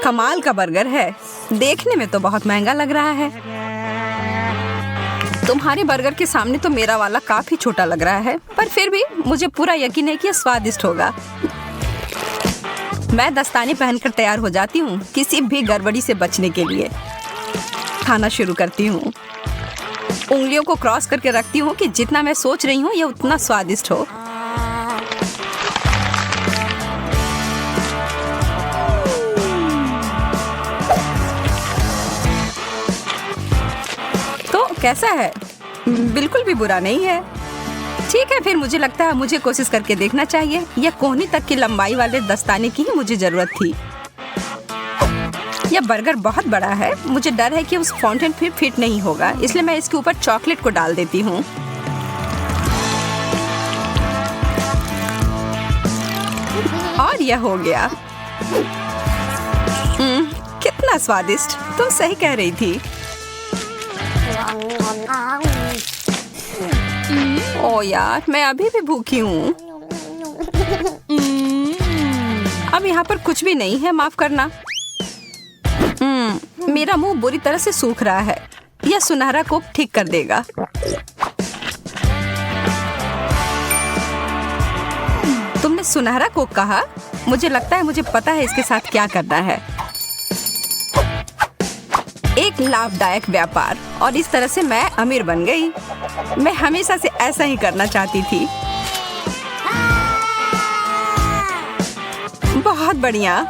कमाल का बर्गर है। देखने में तो बहुत महंगा लग रहा है। तुम्हारे बर्गर के सामने तो मेरा वाला काफी छोटा लग रहा है, पर फिर भी मुझे पूरा यकीन है कि यह स्वादिष्ट होगा। मैं दस्ताने पहनकर तैयार हो जाती हूँ किसी भी गड़बड़ी से बचने के लिए। खाना शुरू करती हूँ। उंगलियों को क्रॉस करके रखती हूँ कि जितना मैं सोच रही हूँ यह उतना स्वादिष्ट हो। तो कैसा है? बिल्कुल भी बुरा नहीं है। ठीक है, फिर मुझे लगता है मुझे कोशिश करके देखना चाहिए। यह कोहनी तक की लंबाई वाले दस्ताने की ही मुझे जरूरत थी। यह बर्गर बहुत बड़ा है। मुझे डर है कि उस फाउंटेन फिर फिट नहीं होगा, इसलिए मैं इसके ऊपर चॉकलेट को डाल देती हूँ। और यह हो गया। कितना स्वादिष्ट। तुम सही कह रही थी। ओ यार, मैं अभी भी भूखी हूँ। अब यहाँ पर कुछ भी नहीं है, माफ करना। मेरा मुंह बुरी तरह से सूख रहा है। यह सुनहरा कोक ठीक कर देगा। तुमने सुनहरा कोक कहा? मुझे लगता है मुझे पता है इसके साथ क्या करना है। एक लाभदायक व्यापार, और इस तरह से मैं अमीर बन गई। मैं हमेशा से ऐसा ही करना चाहती थी। बहुत बढ़िया।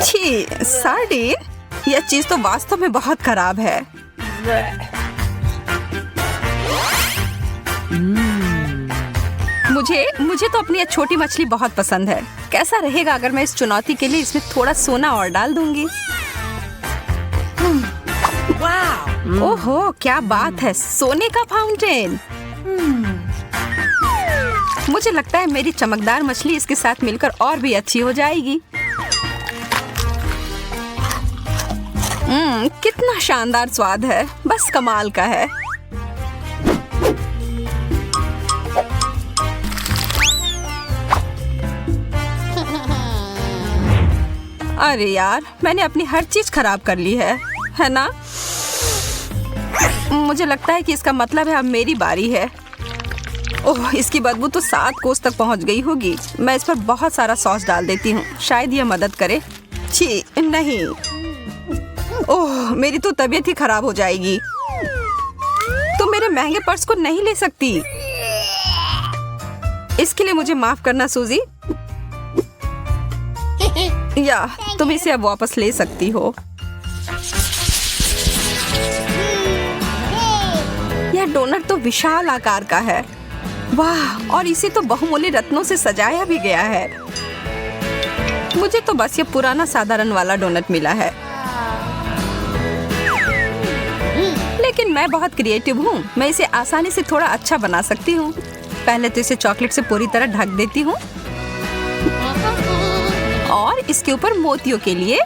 छी, सार्डिन। यह चीज तो वास्तव में बहुत खराब है। मुझे तो अपनी यह छोटी मछली बहुत पसंद है। कैसा रहेगा अगर मैं इस चुनौती के लिए इसमें थोड़ा सोना और डाल दूंगी? ओहो, क्या बात है, सोने का फाउंटेन। मुझे लगता है मेरी चमकदार मछली इसके साथ मिलकर और भी अच्छी हो जाएगी। कितना शानदार स्वाद है, बस कमाल का है। अरे यार, मैंने अपनी हर चीज खराब कर ली है ना? मुझे लगता है कि इसका मतलब है अब मेरी बारी है। ओह, इसकी बदबू तो 7 कोस तक पहुंच गई होगी। मैं इस पर बहुत सारा सॉस डाल देती हूँ, शायद यह मदद करे। छी, नहीं। ओह, मेरी तो तबीयत ही खराब हो जाएगी। तुम मेरे महंगे पर्स को नहीं ले सकती। इसके लिए मुझे माफ करना सूजी। या तुम इसे अब वापस ले सकती हो। यह डोनट तो विशाल आकार का है। वाह, और इसे तो बहुमूल्य रत्नों से सजाया भी गया है। मुझे तो बस ये पुराना साधारण वाला डोनट मिला है। लेकिन मैं बहुत क्रिएटिव हूँ। मैं इसे आसानी से थोड़ा अच्छा बना सकती हूँ। पहले तो इसे चॉकलेट से पूरी तरह ढक देती हूँ और इसके ऊपर मोतियों के लिए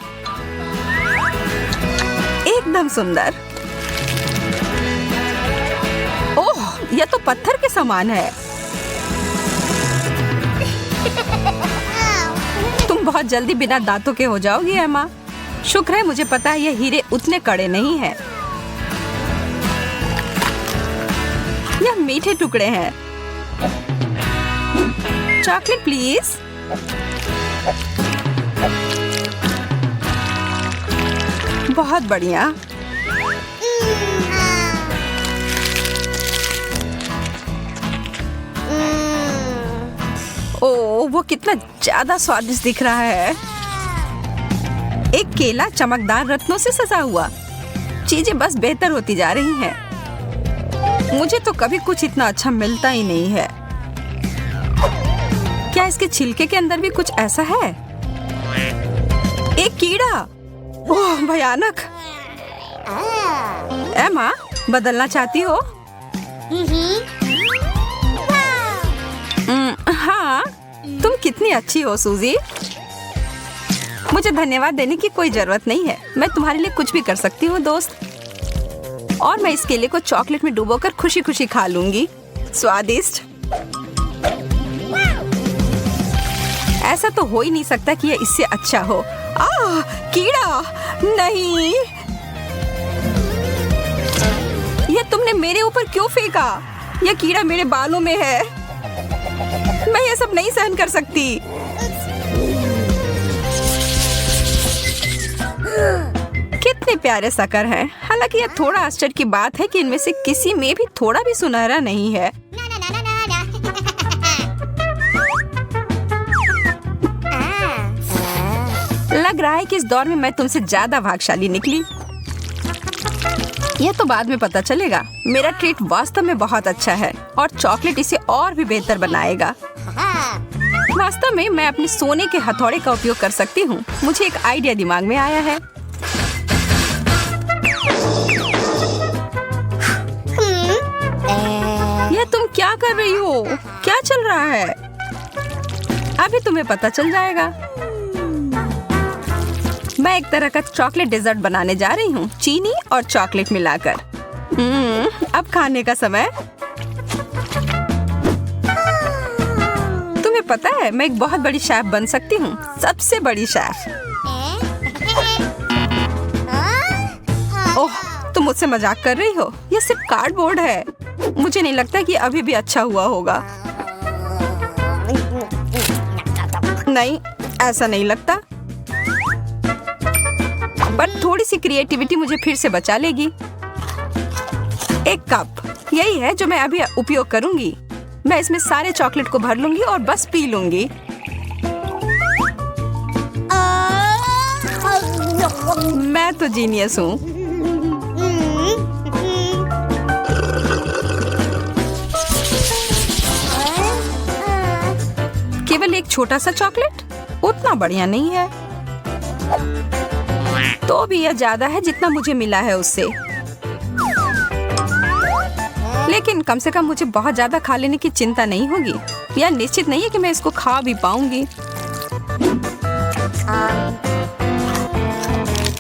एकदम सुंदर। ओह, यह तो पत्थर के समान है। तुम बहुत जल्दी बिना दांतों के हो जाओगी एमा। शुक्र है मुझे पता है ये हीरे उतने कड़े नहीं हैं। यह मीठे टुकड़े हैं। Chocolate please. बहुत बढ़िया। ओह, वो कितना ज्यादा स्वादिष्ट दिख रहा है। एक केला चमकदार रत्नों से सजा हुआ। चीजें बस बेहतर होती जा रही हैं। मुझे तो कभी कुछ इतना अच्छा मिलता ही नहीं है। क्या इसके छिलके के अंदर भी कुछ ऐसा है? एक कीड़ा। ओह, भयानक। एमा, बदलना चाहती हो? हाँ, तुम कितनी अच्छी हो सूजी। मुझे धन्यवाद देने की कोई जरूरत नहीं है। मैं तुम्हारे लिए कुछ भी कर सकती हूँ दोस्त। और मैं इस केले को चॉकलेट में डुबोकर खुशी खुशी खा लूंगी। स्वादिष्ट। ऐसा तो हो ही नहीं सकता कि ये इससे अच्छा हो। कीड़ा! नहीं, ये तुमने मेरे ऊपर क्यों फेंका? यह कीड़ा मेरे बालों में है। मैं ये सब नहीं सहन कर सकती। कितने प्यारे शक्कर हैं। हालांकि यह थोड़ा आश्चर्य की बात है कि इनमें से किसी में भी थोड़ा भी सुनहरा नहीं है। लग रहा है कि इस दौर में मैं तुमसे ज्यादा भाग्यशाली निकली। यह तो बाद में पता चलेगा। मेरा ट्रीट वास्तव में बहुत अच्छा है और चॉकलेट इसे और भी बेहतर बनाएगा। वास्तव में मैं अपने सोने के हथौड़े का उपयोग कर सकती हूँ। मुझे एक आइडिया दिमाग में आया है। यह तुम क्या कर रही हो? क्या चल रहा है? अभी तुम्हें पता चल जाएगा। मैं एक तरह का चॉकलेट डेजर्ट बनाने जा रही हूँ, चीनी और चॉकलेट मिलाकर। अब खाने का समय। तुम्हें पता है मैं एक बहुत बड़ी शेफ बन सकती हूँ, सबसे बड़ी शेफ। ओह, तुम मुझसे मजाक कर रही हो? यह सिर्फ कार्डबोर्ड है। मुझे नहीं लगता कि अभी भी अच्छा हुआ होगा। नहीं, ऐसा नहीं लगता। पर थोड़ी सी क्रिएटिविटी मुझे फिर से बचा लेगी। एक कप, यही है जो मैं अभी उपयोग करूंगी। मैं इसमें सारे चॉकलेट को भर लूंगी और बस पी लूंगी। मैं तो जीनियस हूँ। केवल एक छोटा सा चॉकलेट उतना बढ़िया नहीं है। तो भी यह ज्यादा है जितना मुझे मिला है उससे। लेकिन कम से कम मुझे बहुत ज्यादा खा लेने की चिंता नहीं होगी। यह निश्चित नहीं है कि मैं इसको खा भी पाऊंगी।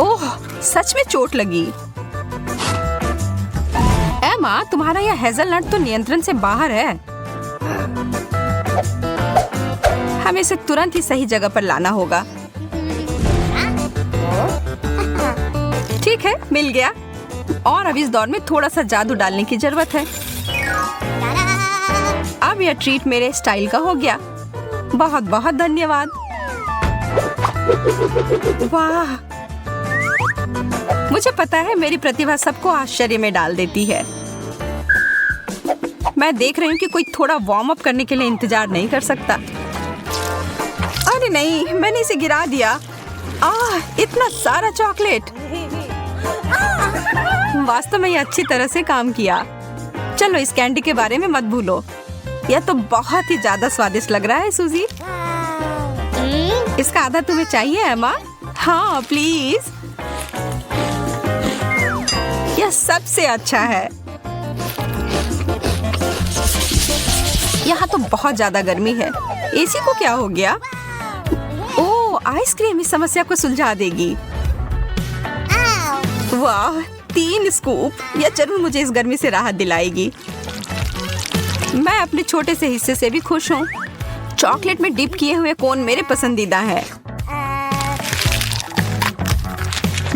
ओह, सच में चोट लगी। एमा, तुम्हारा यह हेज़लनट तो नियंत्रण से बाहर है। हमें इसे तुरंत ही सही जगह पर लाना होगा। ठीक है, मिल गया। और अब इस दौर में थोड़ा सा जादू डालने की जरूरत है। अब यह ट्रीट मेरे स्टाइल का हो गया। बहुत बहुत धन्यवाद। वाह, मुझे पता है मेरी प्रतिभा सबको आश्चर्य में डाल देती है। मैं देख रही हूँ कि कोई थोड़ा वार्म अप करने के लिए इंतजार नहीं कर सकता। अरे नहीं, मैंने इसे गिरा दिया। इतना सारा चॉकलेट। वास्तव में ये अच्छी तरह से काम किया। चलो, इस कैंडी के बारे में मत भूलो। यह तो बहुत ही ज्यादा स्वादिष्ट लग रहा है सूजी। इसका आधा तुम्हें चाहिए एमा? हाँ प्लीज। यह सबसे अच्छा है। यहाँ तो बहुत ज्यादा गर्मी है। एसी को क्या हो गया? ओह, आइसक्रीम इस समस्या को सुलझा देगी। वाह, 3 स्कूप। यह जरूर मुझे इस गर्मी से राहत दिलाएगी। मैं अपने छोटे से हिस्से से भी खुश हूँ। चॉकलेट में डिप किए हुए कोन मेरे पसंदीदा है।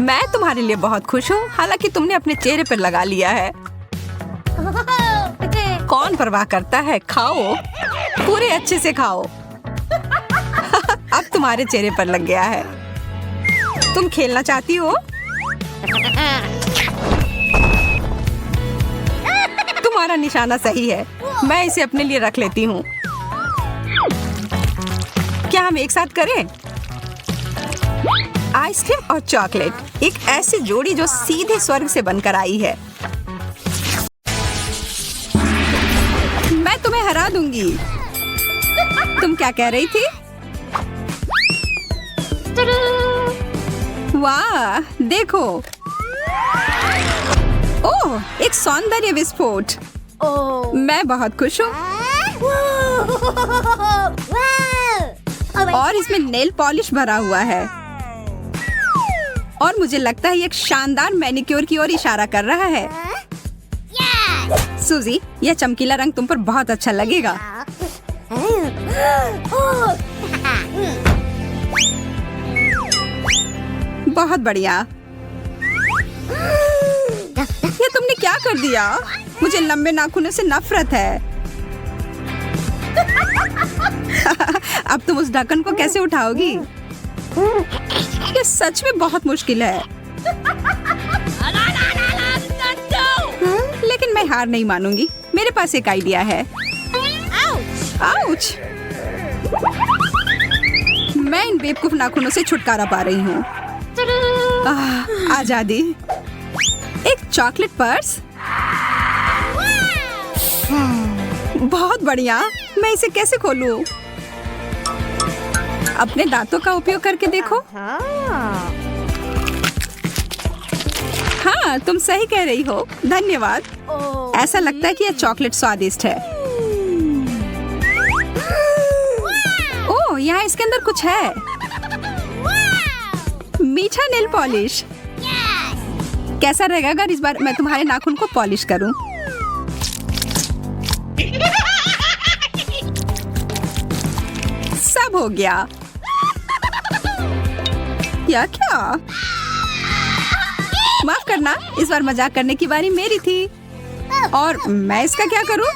मैं तुम्हारे लिए बहुत खुश हूँ, हालांकि तुमने अपने चेहरे पर लगा लिया है। कौन परवाह करता है? खाओ, पूरे अच्छे से खाओ। अब तुम्हारे चेहरे पर लग गया है। तुम खेलना चाहती हो? तुम्हारा निशाना सही है। मैं इसे अपने लिए रख लेती हूँ। क्या हम एक साथ करें? आइसक्रीम और चॉकलेट, एक ऐसी जोड़ी जो सीधे स्वर्ग से बनकर आई है। मैं तुम्हें हरा दूंगी। तुम क्या कह रही थी? वाह, देखो। ओह, एक सौंदर्य विस्फोट। मैं बहुत खुश हूँ। और इसमें नेल पॉलिश भरा हुआ है। और मुझे लगता है एक शानदार मैनिक्योर की ओर इशारा कर रहा है। सूजी, यह चमकीला रंग तुम पर बहुत अच्छा लगेगा। बहुत बढ़िया। ये तुमने क्या कर दिया? मुझे लंबे नाखूनों से नफरत है। अब तुम उस ढक्कन को कैसे उठाओगी? ये सच में बहुत मुश्किल है। लेकिन मैं हार नहीं मानूंगी। मेरे पास एक आइडिया है। आउच! मैं इन बेवकूफ नाखूनों से छुटकारा पा रही हूँ। आजादी। एक चॉकलेट पर्स। बहुत बढ़िया। मैं इसे कैसे खोलूं? अपने दांतों का उपयोग करके देखो। हाँ, तुम सही कह रही हो। धन्यवाद। ऐसा लगता है कि यह चॉकलेट स्वादिष्ट है। ओह, यहाँ इसके अंदर कुछ है। मीठा नेल पॉलिश। कैसा रहेगा अगर इस बार मैं तुम्हारे नाखून को पॉलिश करूं? सब हो गया। या क्या? माफ करना, इस बार मजाक करने की बारी मेरी थी। और मैं इसका क्या करूं?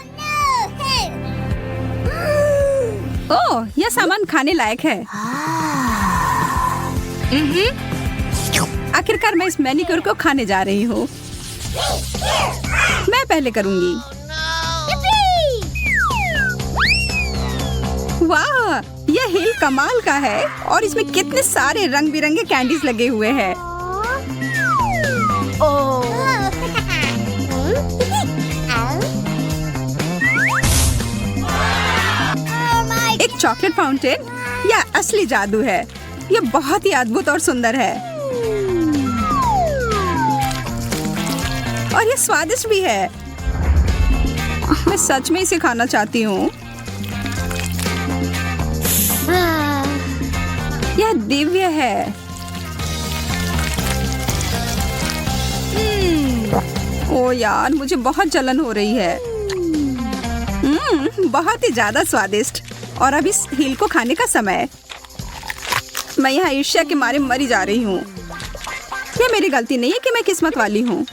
ओह, यह सामान खाने लायक है। आखिरकार मैं इस मैनीक्योर को खाने जा रही हूँ। मैं पहले करूंगी। वाह, यह हिल कमाल का है और इसमें कितने सारे रंग बिरंगे कैंडीज लगे हुए हैं। एक चॉकलेट फाउंटेन। यह असली जादू है। यह बहुत ही अद्भुत और सुंदर है। और यह स्वादिष्ट भी है। मैं सच में इसे खाना चाहती हूँ। यह दिव्य है। ओ यार, मुझे बहुत जलन हो रही है। बहुत ही ज्यादा स्वादिष्ट। और अब इस हील को खाने का समय। मैं यहाँ ईर्ष्या के मारे मरी जा रही हूँ। यह मेरी गलती नहीं है कि मैं किस्मत वाली हूँ।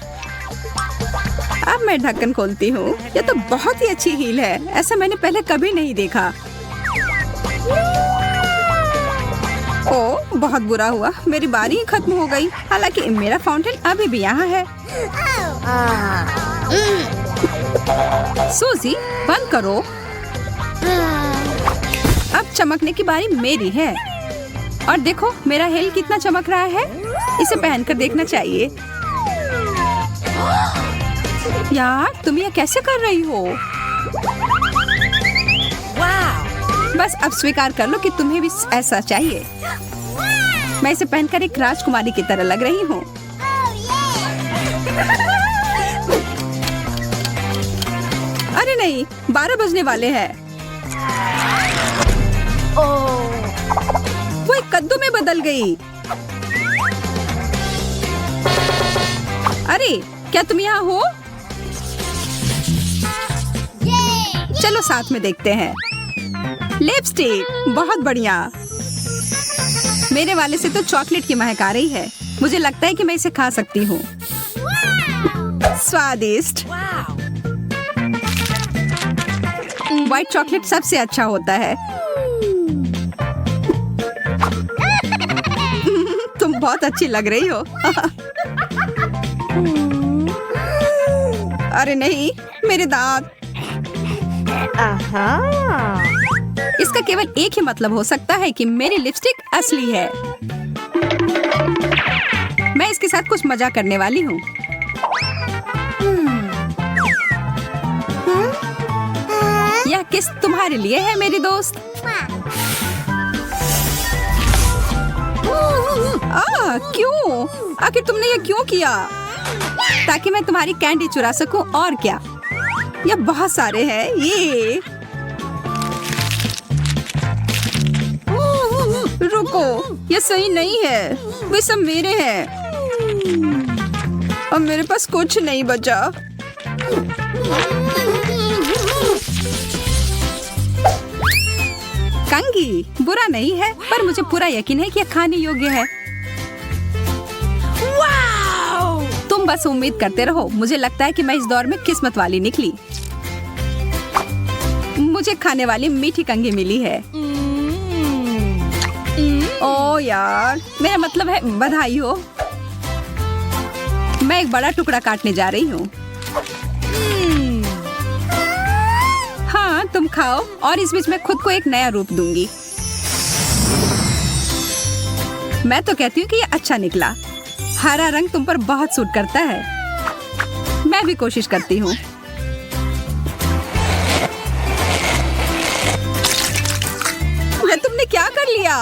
अब मैं ढक्कन खोलती हूँ। यह तो बहुत ही अच्छी हील है। ऐसा मैंने पहले कभी नहीं देखा। ओह, बहुत बुरा हुआ। मेरी बारी ही खत्म हो गई। हालांकि मेरा फाउंटेन अभी भी यहाँ है। सूजी, बंद करो। अब चमकने की बारी मेरी है। और देखो मेरा हेल कितना चमक रहा है। इसे पहनकर देखना चाहिए। यार, तुम यह कैसे कर रही हो? बस अब स्वीकार कर लो कि तुम्हें भी ऐसा चाहिए। मैं इसे पहनकर एक राजकुमारी की तरह लग रही हूँ। अरे नहीं, 12 बजने वाले हैं। वो एक कद्दू में बदल गई। अरे, क्या तुम यहाँ हो? चलो साथ में देखते हैं। लिपस्टिक, बहुत बढ़िया। मेरे वाले से तो चॉकलेट की महक आ रही है। मुझे लगता है कि मैं इसे खा सकती हूँ। स्वादिष्ट। व्हाइट चॉकलेट सबसे अच्छा होता है। तुम बहुत अच्छी लग रही हो। अरे नहीं, मेरे दांत। इसका केवल एक ही मतलब हो सकता है कि मेरी लिपस्टिक असली है। मैं इसके साथ कुछ मजाक करने वाली हूँ। यह किस तुम्हारे लिए है मेरी दोस्त। क्यों? आखिर तुमने ये क्यों किया? ताकि मैं तुम्हारी कैंडी चुरा सकूं। और क्या? ये बहुत सारे हैं। ये रुको, ये सही नहीं है। वे सब मेरे हैं। अब मेरे पास कुछ नहीं बचा। कंघी बुरा नहीं है, पर मुझे पूरा यकीन है कि यह खाने योग्य है। तुम बस उम्मीद करते रहो। मुझे लगता है कि मैं इस दौर में किस्मत वाली निकली। मुझे खाने वाली मीठी कंघी मिली है। ओ यार, मेरा मतलब है बधाई हो। मैं एक बड़ा टुकड़ा काटने जा रही हूँ। हाँ, तुम खाओ और इस बीच मैं खुद को एक नया रूप दूंगी। मैं तो कहती हूँ कि ये अच्छा निकला। हरा रंग तुम पर बहुत सूट करता है। मैं भी कोशिश करती हूँ। तुमने क्या कर लिया?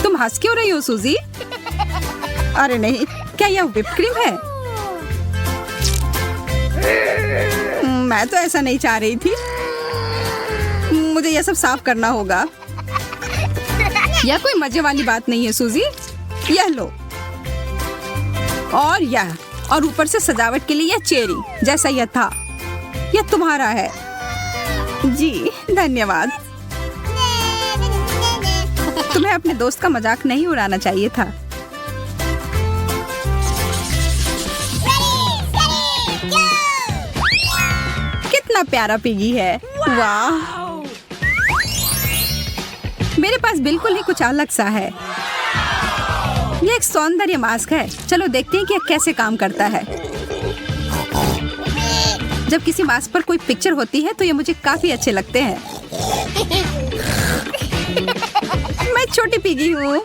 तुम हंस क्यों रही हो सूजी? अरे नहीं, क्या यह व्हिप्ड क्रीम है? मैं तो ऐसा नहीं चाह रही थी। मुझे यह सब साफ करना होगा। यह कोई मजे वाली बात नहीं है सूजी। यह लो। और यह, और ऊपर से सजावट के लिए यह चेरी जैसा यह था। यह तुम्हारा है। जी धन्यवाद। तुम्हें अपने दोस्त का मजाक नहीं उड़ाना चाहिए था। कितना प्यारा पिगी है। वाह, मेरे पास बिल्कुल ही कुछ अलग सा है। यह एक सौंदर्य मास्क है। चलो देखते हैं कि यह कैसे काम करता है। जब किसी मास्क पर कोई पिक्चर होती है तो ये मुझे काफी अच्छे लगते हैं। मैं छोटी पिगी हूँ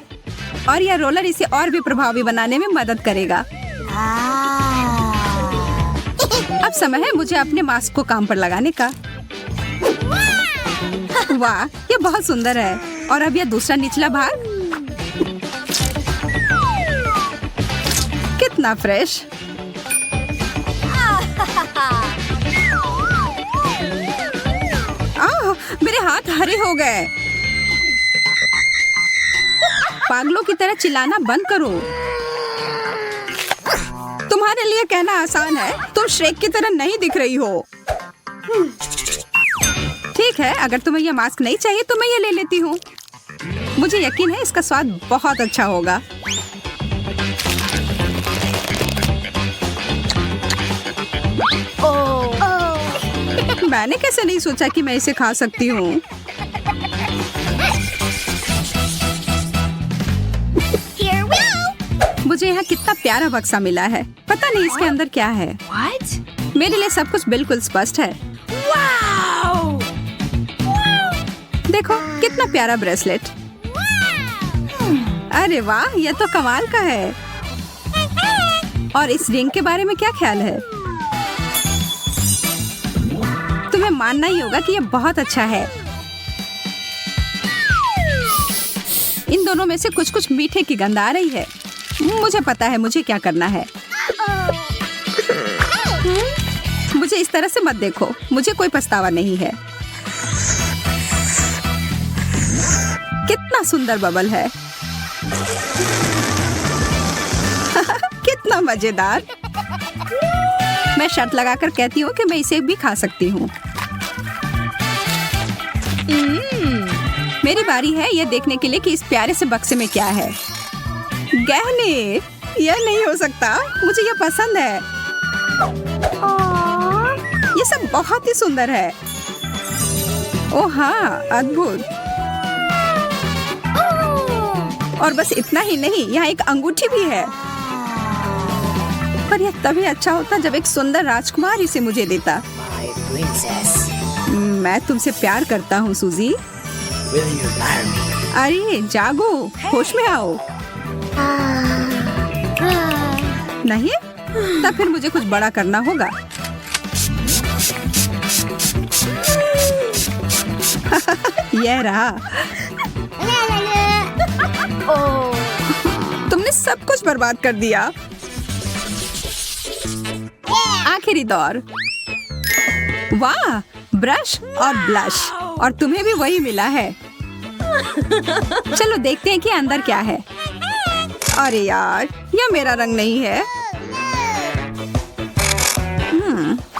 और यह रोलर इसे और भी प्रभावी बनाने में मदद करेगा। अब समय है मुझे अपने मास्क को काम पर लगाने का। वाह, यह बहुत सुंदर है। और अब यह दूसरा निचला भाग कितना फ्रेश। मेरे हाथ हरे हो गए। पागलों की तरह चिल्लाना बंद करो। तुम्हारे लिए कहना आसान है, तुम श्रेक की तरह नहीं दिख रही हो। ठीक है, अगर तुम्हें यह मास्क नहीं चाहिए तो मैं ये ले लेती हूँ। मुझे यकीन है इसका स्वाद बहुत अच्छा होगा। मैंने कैसे नहीं सोचा कि मैं इसे खा सकती हूँ। मुझे यहाँ कितना प्यारा बक्सा मिला है। पता नहीं इसके अंदर क्या है। मेरे लिए सब कुछ बिल्कुल स्पष्ट है। देखो कितना प्यारा ब्रेसलेट। अरे वाह, यह तो कमाल का है। और इस रिंग के बारे में क्या ख्याल है? तुम्हें मानना ही होगा कि यह बहुत अच्छा है। इन दोनों में से कुछ कुछ मीठे की गंध आ रही है। मुझे पता है मुझे क्या करना है। मुझे इस तरह से मत देखो, मुझे कोई पछतावा नहीं है। कितना सुंदर बबल है। कितना मजेदार। मैं शर्त लगाकर कहती हूँ कि मैं इसे भी खा सकती हूँ। मेरी बारी है यह देखने के लिए कि इस प्यारे से बक्से में क्या है। गहने, यह नहीं हो सकता। मुझे यह पसंद है। ये सब बहुत ही सुंदर है। ओह हाँ, अद्भुत। और बस इतना ही नहीं, यहाँ एक अंगूठी भी है। पर यह तभी अच्छा होता जब एक सुंदर राजकुमार इसे मुझे देता। मैं तुमसे प्यार करता हूँ सूजी। अरे जागो, होश में आओ। नहीं, तब फिर मुझे कुछ बड़ा करना होगा। यह रहा। तुमने सब कुछ बर्बाद कर दिया। आखिरी दौर। वाह, ब्रश और ब्लश, और तुम्हें भी वही मिला है। चलो देखते हैं कि अंदर क्या है। अरे यार, यह मेरा रंग नहीं है।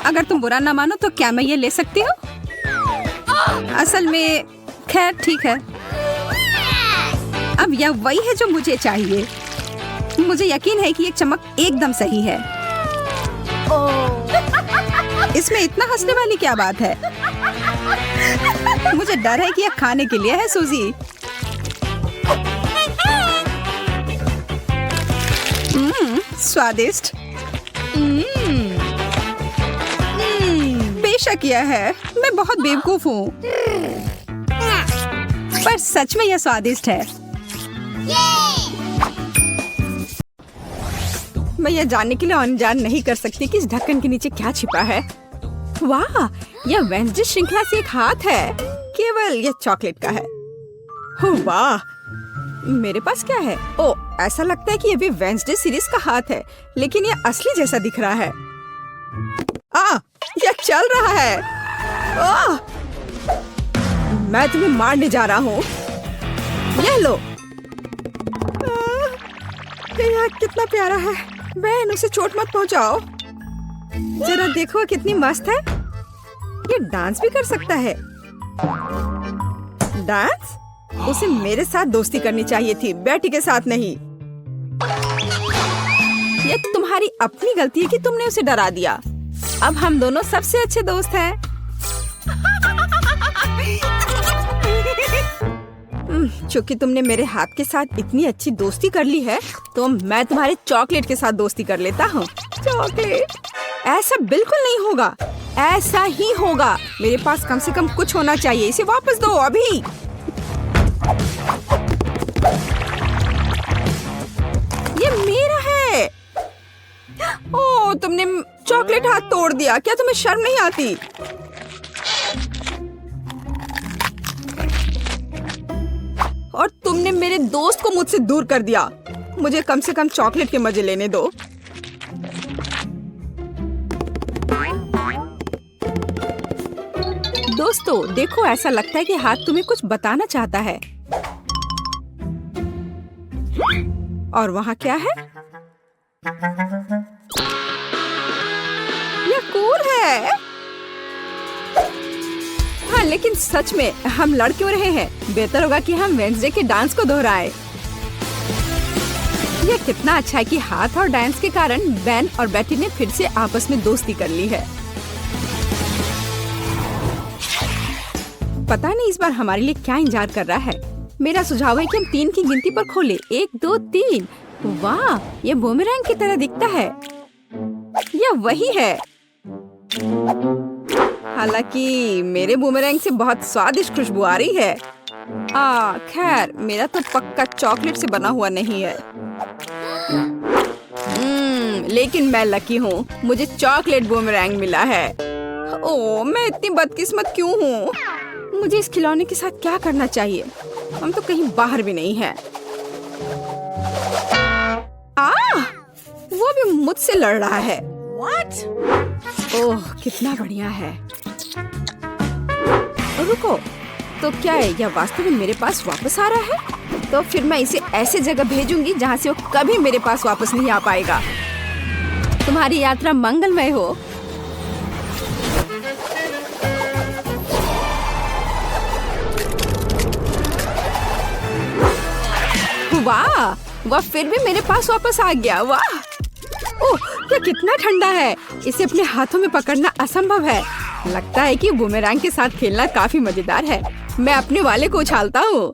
अगर तुम बुरा ना मानो तो क्या मैं ये ले सकती हूँ? असल में खैर ठीक है। अब यह वही है जो मुझे चाहिए। मुझे यकीन है कि ये चमक एकदम सही है। इसमें इतना हंसने वाली क्या बात है? मुझे डर है कि यह खाने के लिए है सूजी। स्वादिष्ट। बेशक यह है। मैं बहुत बेवकूफ हूँ, पर सच में यह स्वादिष्ट है। मैं यह जानने के लिए अनजान नहीं कर सकती कि इस ढक्कन के नीचे क्या छिपा है। वाह, यह वेंसडे श्रृंखला से एक हाथ है। केवल यह चॉकलेट का है। वाह, मेरे पास क्या है? ओ, ऐसा लगता है कि यह भी वेंसडे सीरीज का हाथ है, लेकिन यह असली जैसा दिख रहा है। यह चल रहा है। मैं तुम्हें मारने जा रहा हूँ। यह लो। यह कितना प्यारा है। बहन, उसे चोट मत पहुंचाओ। जरा देखो कितनी मस्त है। ये डांस भी कर सकता है। डांस? उसे मेरे साथ दोस्ती करनी चाहिए थी, बेटी के साथ नहीं। ये तुम्हारी अपनी गलती है कि तुमने उसे डरा दिया। अब हम दोनों सबसे अच्छे दोस्त हैं। चूंकि तुमने मेरे हाथ के साथ इतनी अच्छी दोस्ती कर ली है, तो मैं तुम्हारे चॉकलेट के साथ दोस्ती कर लेता हूँ। चॉकलेट? ऐसा बिल्कुल नहीं होगा। ऐसा ही होगा। मेरे पास कम से कम कुछ होना चाहिए। इसे वापस दो अभी। ये मेरा है। ओह, तुमने चॉकलेट हाथ तोड़ दिया। क्या तुम्हें शर्म नहीं आती? और तुमने मेरे दोस्त को मुझसे दूर कर दिया। मुझे कम से कम चॉकलेट के मजे लेने दो। दोस्तों, देखो, ऐसा लगता है कि हाथ तुम्हें कुछ बताना चाहता है। और वहाँ क्या है? यह कूल है। हाँ, लेकिन सच में हम लड़ क्यों रहे हैं? बेहतर होगा कि हम वेंसडे के डांस को दोहराएं। यह कितना अच्छा है कि हाथ और डांस के कारण बेन और बेटी ने फिर से आपस में दोस्ती कर ली है। पता नहीं इस बार हमारे लिए क्या इंतजार कर रहा है। मेरा सुझाव है कि हम 3 की गिनती पर खोलें। 1, 2, 3। वाह, ये बूमेरैंग की तरह दिखता है। यह वही है। हालांकि मेरे बूमेरैंग से बहुत स्वादिष्ट खुशबू आ रही है। खैर, मेरा तो पक्का चॉकलेट से बना हुआ नहीं है। लेकिन मैं लकी हूँ। मुझे चॉकलेट बूमेरैंग मिला है। ओह, मैं इतनी बदकिस्मत क्यों हूँ? मुझे इस खिलौने के साथ क्या करना चाहिए? हम तो कहीं बाहर भी नहीं है। वो भी मुझसे लड़ रहा है। What? ओह, कितना बढ़िया है। रुको, तो क्या है? यह वास्तव में मेरे पास वापस आ रहा है? तो फिर मैं इसे ऐसे जगह भेजूंगी जहाँ से वो कभी मेरे पास वापस नहीं आ पाएगा। तुम्हारी यात्रा मंगलमय हो। वाह, वह फिर भी मेरे पास वापस आ गया। वाह, ओह, यह कितना ठंडा है। इसे अपने हाथों में पकड़ना असंभव है। लगता है कि बूमेरैंग के साथ खेलना काफी मजेदार है। मैं अपने वाले को उछालता हूँ।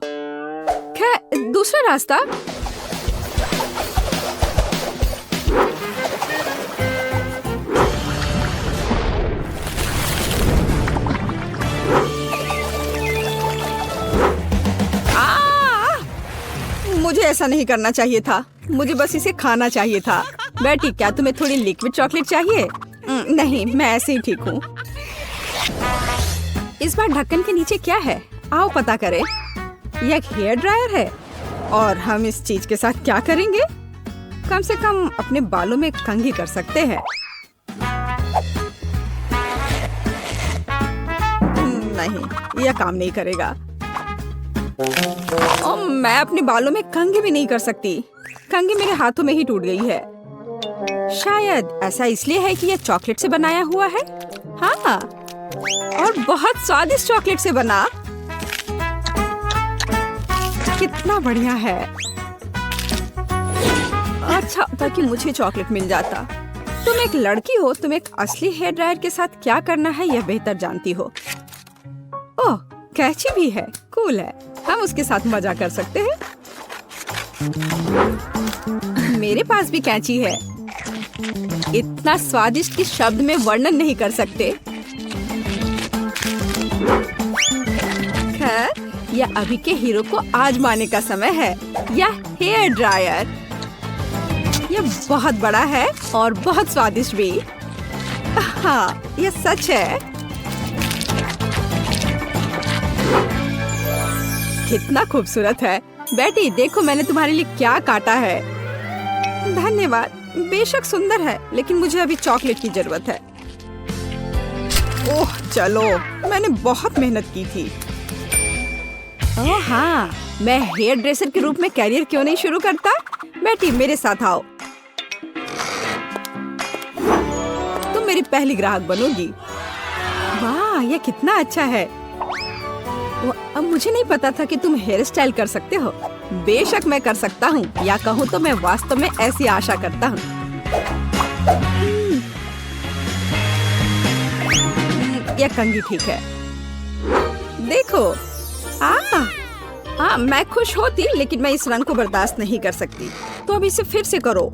खैर, दूसरा रास्ता। मुझे ऐसा नहीं करना चाहिए था। मुझे बस इसे खाना चाहिए था। बेटी, क्या तुम्हें थोड़ी लिक्विड चॉकलेट चाहिए? नहीं, मैं ऐसे ही ठीक हूँ। इस बार ढक्कन के नीचे क्या है? आओ पता करें। यह एक हेयर ड्रायर है। और हम इस चीज के साथ क्या करेंगे? कम से कम अपने बालों में कंघी कर सकते हैं। नहीं, यह काम नहीं करेगा। मैं अपने बालों में कंघी भी नहीं कर सकती। कंघी मेरे हाथों में ही टूट गई है। शायद ऐसा इसलिए है कि यह चॉकलेट से बनाया हुआ है। हाँ, और बहुत स्वादिष्ट चॉकलेट से बना। कितना बढ़िया है। अच्छा होता कि मुझे चॉकलेट मिल जाता। तुम एक लड़की हो, तुम एक असली हेयर ड्रायर के साथ क्या करना है यह बेहतर जानती हो। ओह, कैंची भी है, कूल है। हम उसके साथ मजा कर सकते हैं। मेरे पास भी कैंची है। इतना स्वादिष्ट कि शब्द में वर्णन नहीं कर सकते। खैर, यह अभी के हीरो को आजमाने का समय है। यह हेयर ड्रायर, यह बहुत बड़ा है और बहुत स्वादिष्ट भी। हाँ, यह सच है। कितना खूबसूरत है। बेटी देखो, मैंने तुम्हारे लिए क्या काटा है। धन्यवाद। बेशक सुंदर है, लेकिन मुझे अभी चॉकलेट की जरूरत है। ओह चलो, मैंने बहुत मेहनत की थी। ओह हाँ, मैं हेयर ड्रेसर के रूप में कैरियर क्यों नहीं शुरू करता। बेटी मेरे साथ आओ, तुम मेरी पहली ग्राहक बनोगी। वाह, यह कितना अच्छा है। अब मुझे नहीं पता था कि तुम हेयर स्टाइल कर सकते हो। बेशक मैं कर सकता हूँ, या कहूँ तो मैं वास्तव में ऐसी आशा करता हूँ। यह कंघी ठीक है। देखो, मैं खुश होती, लेकिन मैं इस रंग को बर्दाश्त नहीं कर सकती। तो अब इसे फिर से करो।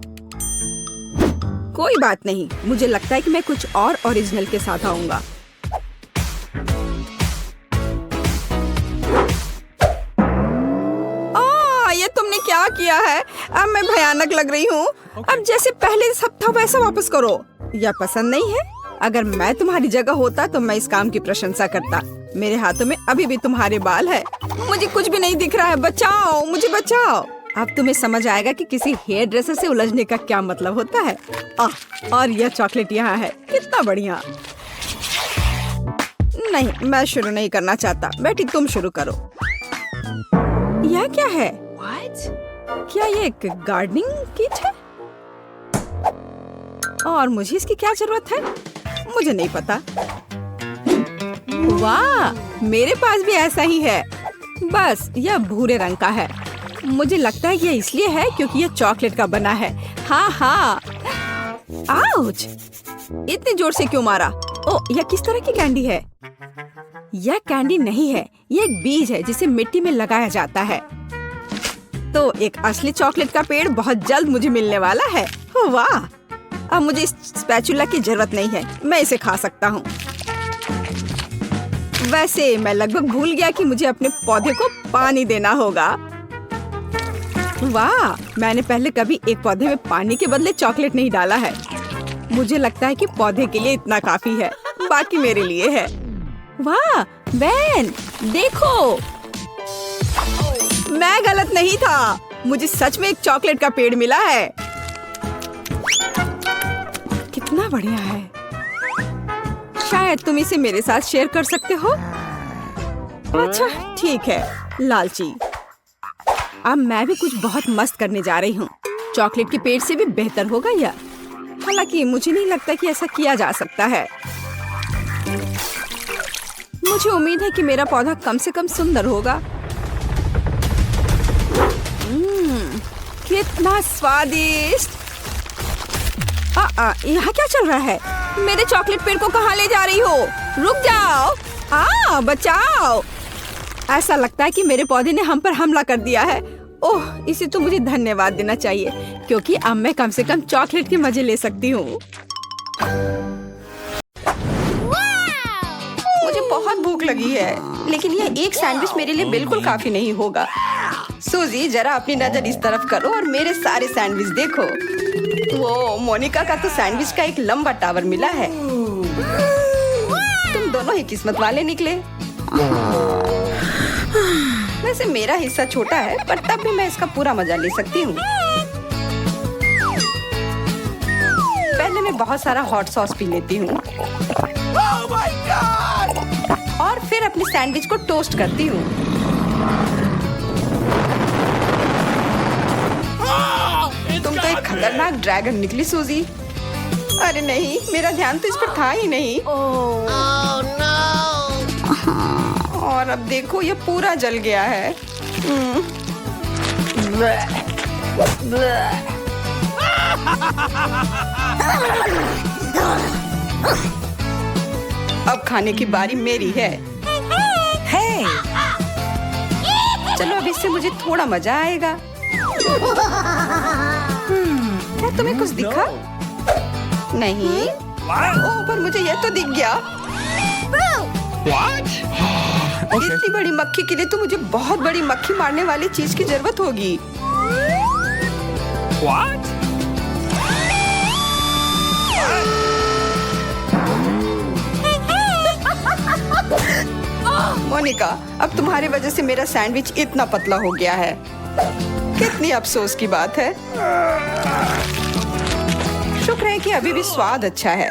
कोई बात नहीं, मुझे लगता है कि मैं कुछ और ओरिजिनल के साथ आऊंगा। ये तुमने क्या किया है? अब मैं भयानक लग रही हूँ। अब जैसे पहले सब था वैसा वापस करो। यह पसंद नहीं है? अगर मैं तुम्हारी जगह होता तो मैं इस काम की प्रशंसा करता। मेरे हाथों में अभी भी तुम्हारे बाल है। मुझे कुछ भी नहीं दिख रहा है। बचाओ, मुझे बचाओ। अब तुम्हें समझ आएगा कि किसी हेयर ड्रेसर से उलझने का क्या मतलब होता है। और यह चॉकलेट यहाँ है। कितना बढ़िया। नहीं, मैं शुरू नहीं करना चाहता। बेटी तुम शुरू करो। यह क्या है? क्या ये एक गार्डनिंग किट है? और मुझे इसकी क्या जरूरत है? मुझे नहीं पता। वाह, मेरे पास भी ऐसा ही है। बस यह भूरे रंग का है। मुझे लगता है यह इसलिए है क्योंकि यह चॉकलेट का बना है। हाँ। आउच! इतने जोर से क्यों मारा? ओह, यह किस तरह की कैंडी है? यह कैंडी नहीं है, यह एक बीज है जिसे मिट्टी में लगाया जाता है। तो एक असली चॉकलेट का पेड़ बहुत जल्द मुझे मिलने वाला है। वाह! अब मुझे इस स्पैचुला की जरूरत नहीं है। मैं इसे खा सकता हूँ। वैसे मैं लगभग भूल गया कि मुझे अपने पौधे को पानी देना होगा। वाह! मैंने पहले कभी एक पौधे में पानी के बदले चॉकलेट नहीं डाला है। मुझे लगता है कि पौधे के लिए इतना काफी है, बाकी मेरे लिए है। वाह बेन, देखो, मैं गलत नहीं था। मुझे सच में एक चॉकलेट का पेड़ मिला है। कितना बढ़िया है। शायद तुम इसे मेरे साथ शेयर कर सकते हो। अच्छा ठीक है, लालची। अब मैं भी कुछ बहुत मस्त करने जा रही हूँ। चॉकलेट के पेड़ से भी बेहतर होगा यह। हालांकि मुझे नहीं लगता कि ऐसा किया जा सकता है। मुझे उम्मीद है कि मेरा पौधा कम से कम सुंदर होगा। कितना स्वादिष्ट। यहाँ क्या चल रहा है? मेरे चॉकलेट पेड़ को कहाँ ले जा रही हो? रुक जाओ। बचाओ। ऐसा लगता है कि मेरे पौधे ने हम पर हमला कर दिया है। ओह, इसे तो मुझे धन्यवाद देना चाहिए, क्योंकि अब मैं कम से कम चॉकलेट के मजे ले सकती हूँ। मुझे बहुत भूख लगी है, लेकिन यह एक सैंडविच मेरे लिए बिल्कुल काफी नहीं होगा। सूजी, जरा अपनी नजर इस तरफ करो और मेरे सारे सैंडविच देखो। वो मोनिका का तो सैंडविच का एक लंबा टावर मिला है। तुम दोनों ही किस्मत वाले निकले। वैसे मेरा हिस्सा छोटा है, पर तब भी मैं इसका पूरा मजा ले सकती हूँ। पहले मैं बहुत सारा हॉट सॉस पी लेती हूँ और फिर अपने सैंडविच को टोस्ट करती हूँ। तुम तो एक खतरनाक ड्रैगन निकली सूजी। अरे नहीं, मेरा ध्यान तो इस पर था ही नहीं। अब देखो ये पूरा जल गया है। अब खाने की बारी मेरी है। हे! चलो अब इससे मुझे थोड़ा मजा आएगा। क्या तुम्हें कुछ दिखा? नहीं। ओह, पर मुझे ये तो दिख गया। इतनी बड़ी मक्खी के लिए तो मुझे बहुत बड़ी मक्खी मारने वाली चीज की जरूरत होगी। मोनिका, अब तुम्हारे वजह से मेरा सैंडविच इतना पतला हो गया है। कितनी अफसोस की बात है। शुक्र है कि अभी भी स्वाद अच्छा है।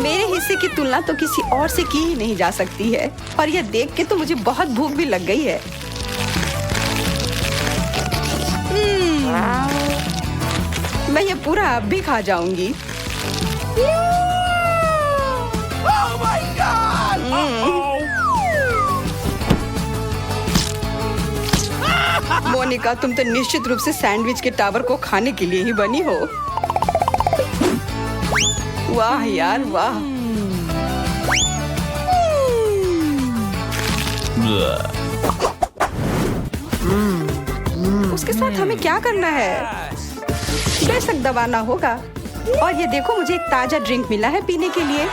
मेरे हिस्से की तुलना तो किसी और से की ही नहीं जा सकती है, और यह देख के तो मुझे बहुत भूख भी लग गई है। मैं ये पूरा अब भी खा जाऊंगी। मोनिका, तुम तो निश्चित रूप से सैंडविच के टावर को खाने के लिए ही बनी हो। वाह यार वाह। उसके साथ हमें क्या करना है? बेशक दबाना होगा। और ये देखो, मुझे एक ताजा ड्रिंक मिला है पीने के लिए।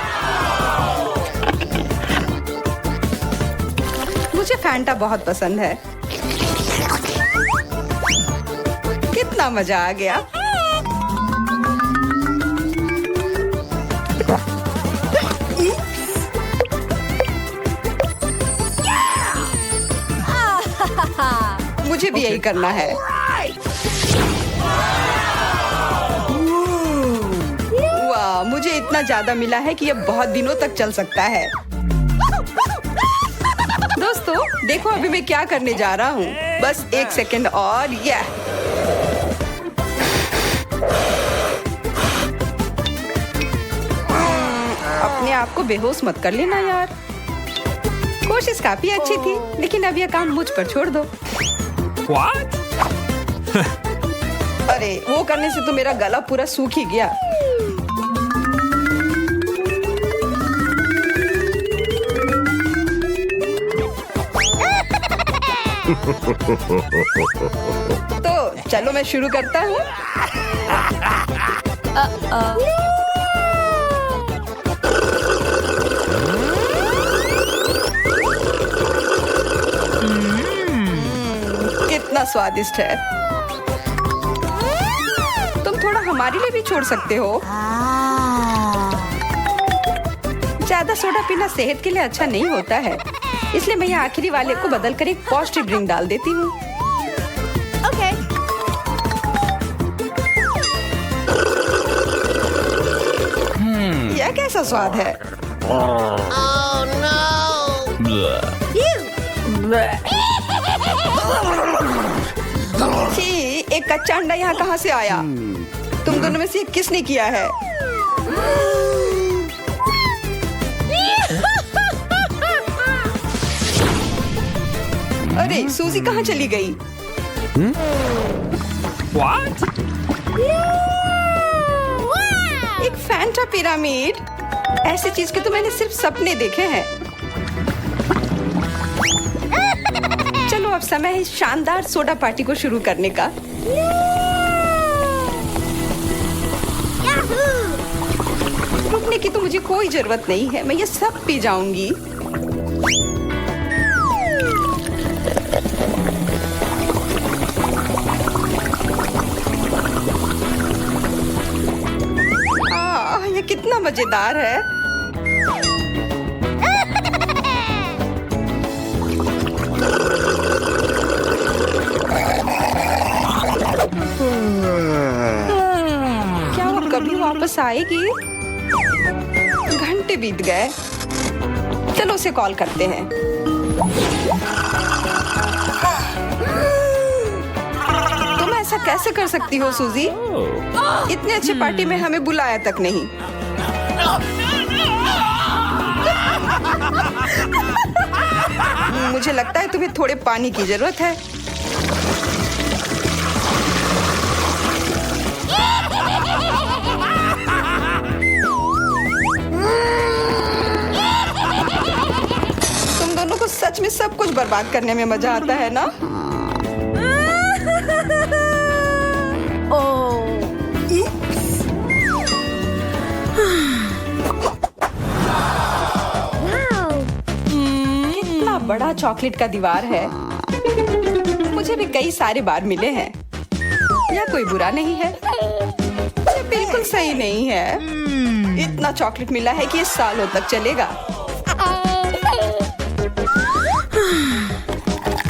मुझे फैंटा बहुत पसंद है। कितना मजा आ गया। मुझे भी यही करना है। वाह, मुझे इतना ज्यादा मिला है कि यह बहुत दिनों तक चल सकता है। दोस्तों, देखो अभी मैं क्या करने जा रहा हूँ। बस 1 सेकंड और यह अपने आप को बेहोश मत कर लेना यार। कोशिश काफी अच्छी थी, लेकिन अब यह काम मुझ पर छोड़ दो। What? अरे, वो करने से तो मेरा गला पूरा सूख ही गया। तो चलो मैं शुरू करता हूँ। कितना स्वादिष्ट है। तुम थोड़ा हमारे लिए भी छोड़ सकते हो। ज्यादा सोडा पीना सेहत के लिए अच्छा नहीं होता है, इसलिए मैं यहाँ आखिरी वाले को बदल कर एक पौष्टिक ड्रिंक डाल देती हूँ। ओके। यह कैसा स्वाद है? छी, एक कच्चा अंडा यहाँ कहाँ से आया? तुम दोनों में से किसने किया है? अरे, सूजी कहाँ चली गई? What? एक फैंटा पिरामिड? ऐसी चीज के तो मैंने सिर्फ सपने देखे हैं। चलो अब समय है इस शानदार सोडा पार्टी को शुरू करने का। रुकने की तो मुझे कोई जरूरत नहीं है, मैं ये सब पी जाऊंगी। ये कितना मजेदार है। क्या वो कभी वापस आएगी? घंटे बीत गए। चलो उसे कॉल करते हैं। तुम ऐसा कैसे कर सकती हो सूजी? इतने अच्छे पार्टी में हमें बुलाया तक नहीं। मुझे लगता है तुम्हें थोड़े पानी की जरूरत है। तुम दोनों को सच में सब कुछ बर्बाद करने में मजा आता है ना? कितना बड़ा चॉकलेट का दीवार है। मुझे भी कई सारे बार मिले हैं। यह कोई बुरा नहीं है, ये बिल्कुल सही नहीं है। इतना चॉकलेट मिला है कि ये सालों तक चलेगा।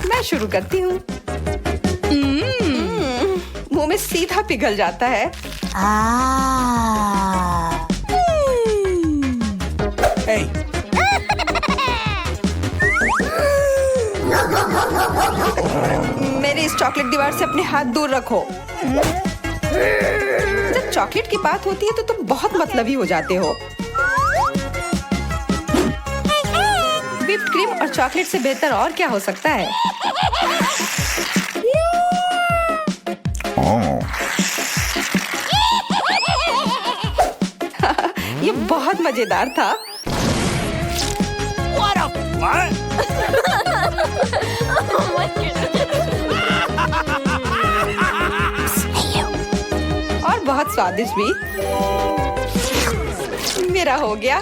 मैं शुरू करती हूँ। मुंह में सीधा पिघल जाता है। Hey. मेरे इस चॉकलेट दीवार से अपने हाथ दूर रखो। जब चॉकलेट की बात होती है तो तुम बहुत मतलबी हो जाते हो। व्हिप्ड क्रीम और चॉकलेट से बेहतर और क्या हो सकता है? ये बहुत मजेदार था। What? और बहुत स्वादिष्ट भी। मेरा हो गया।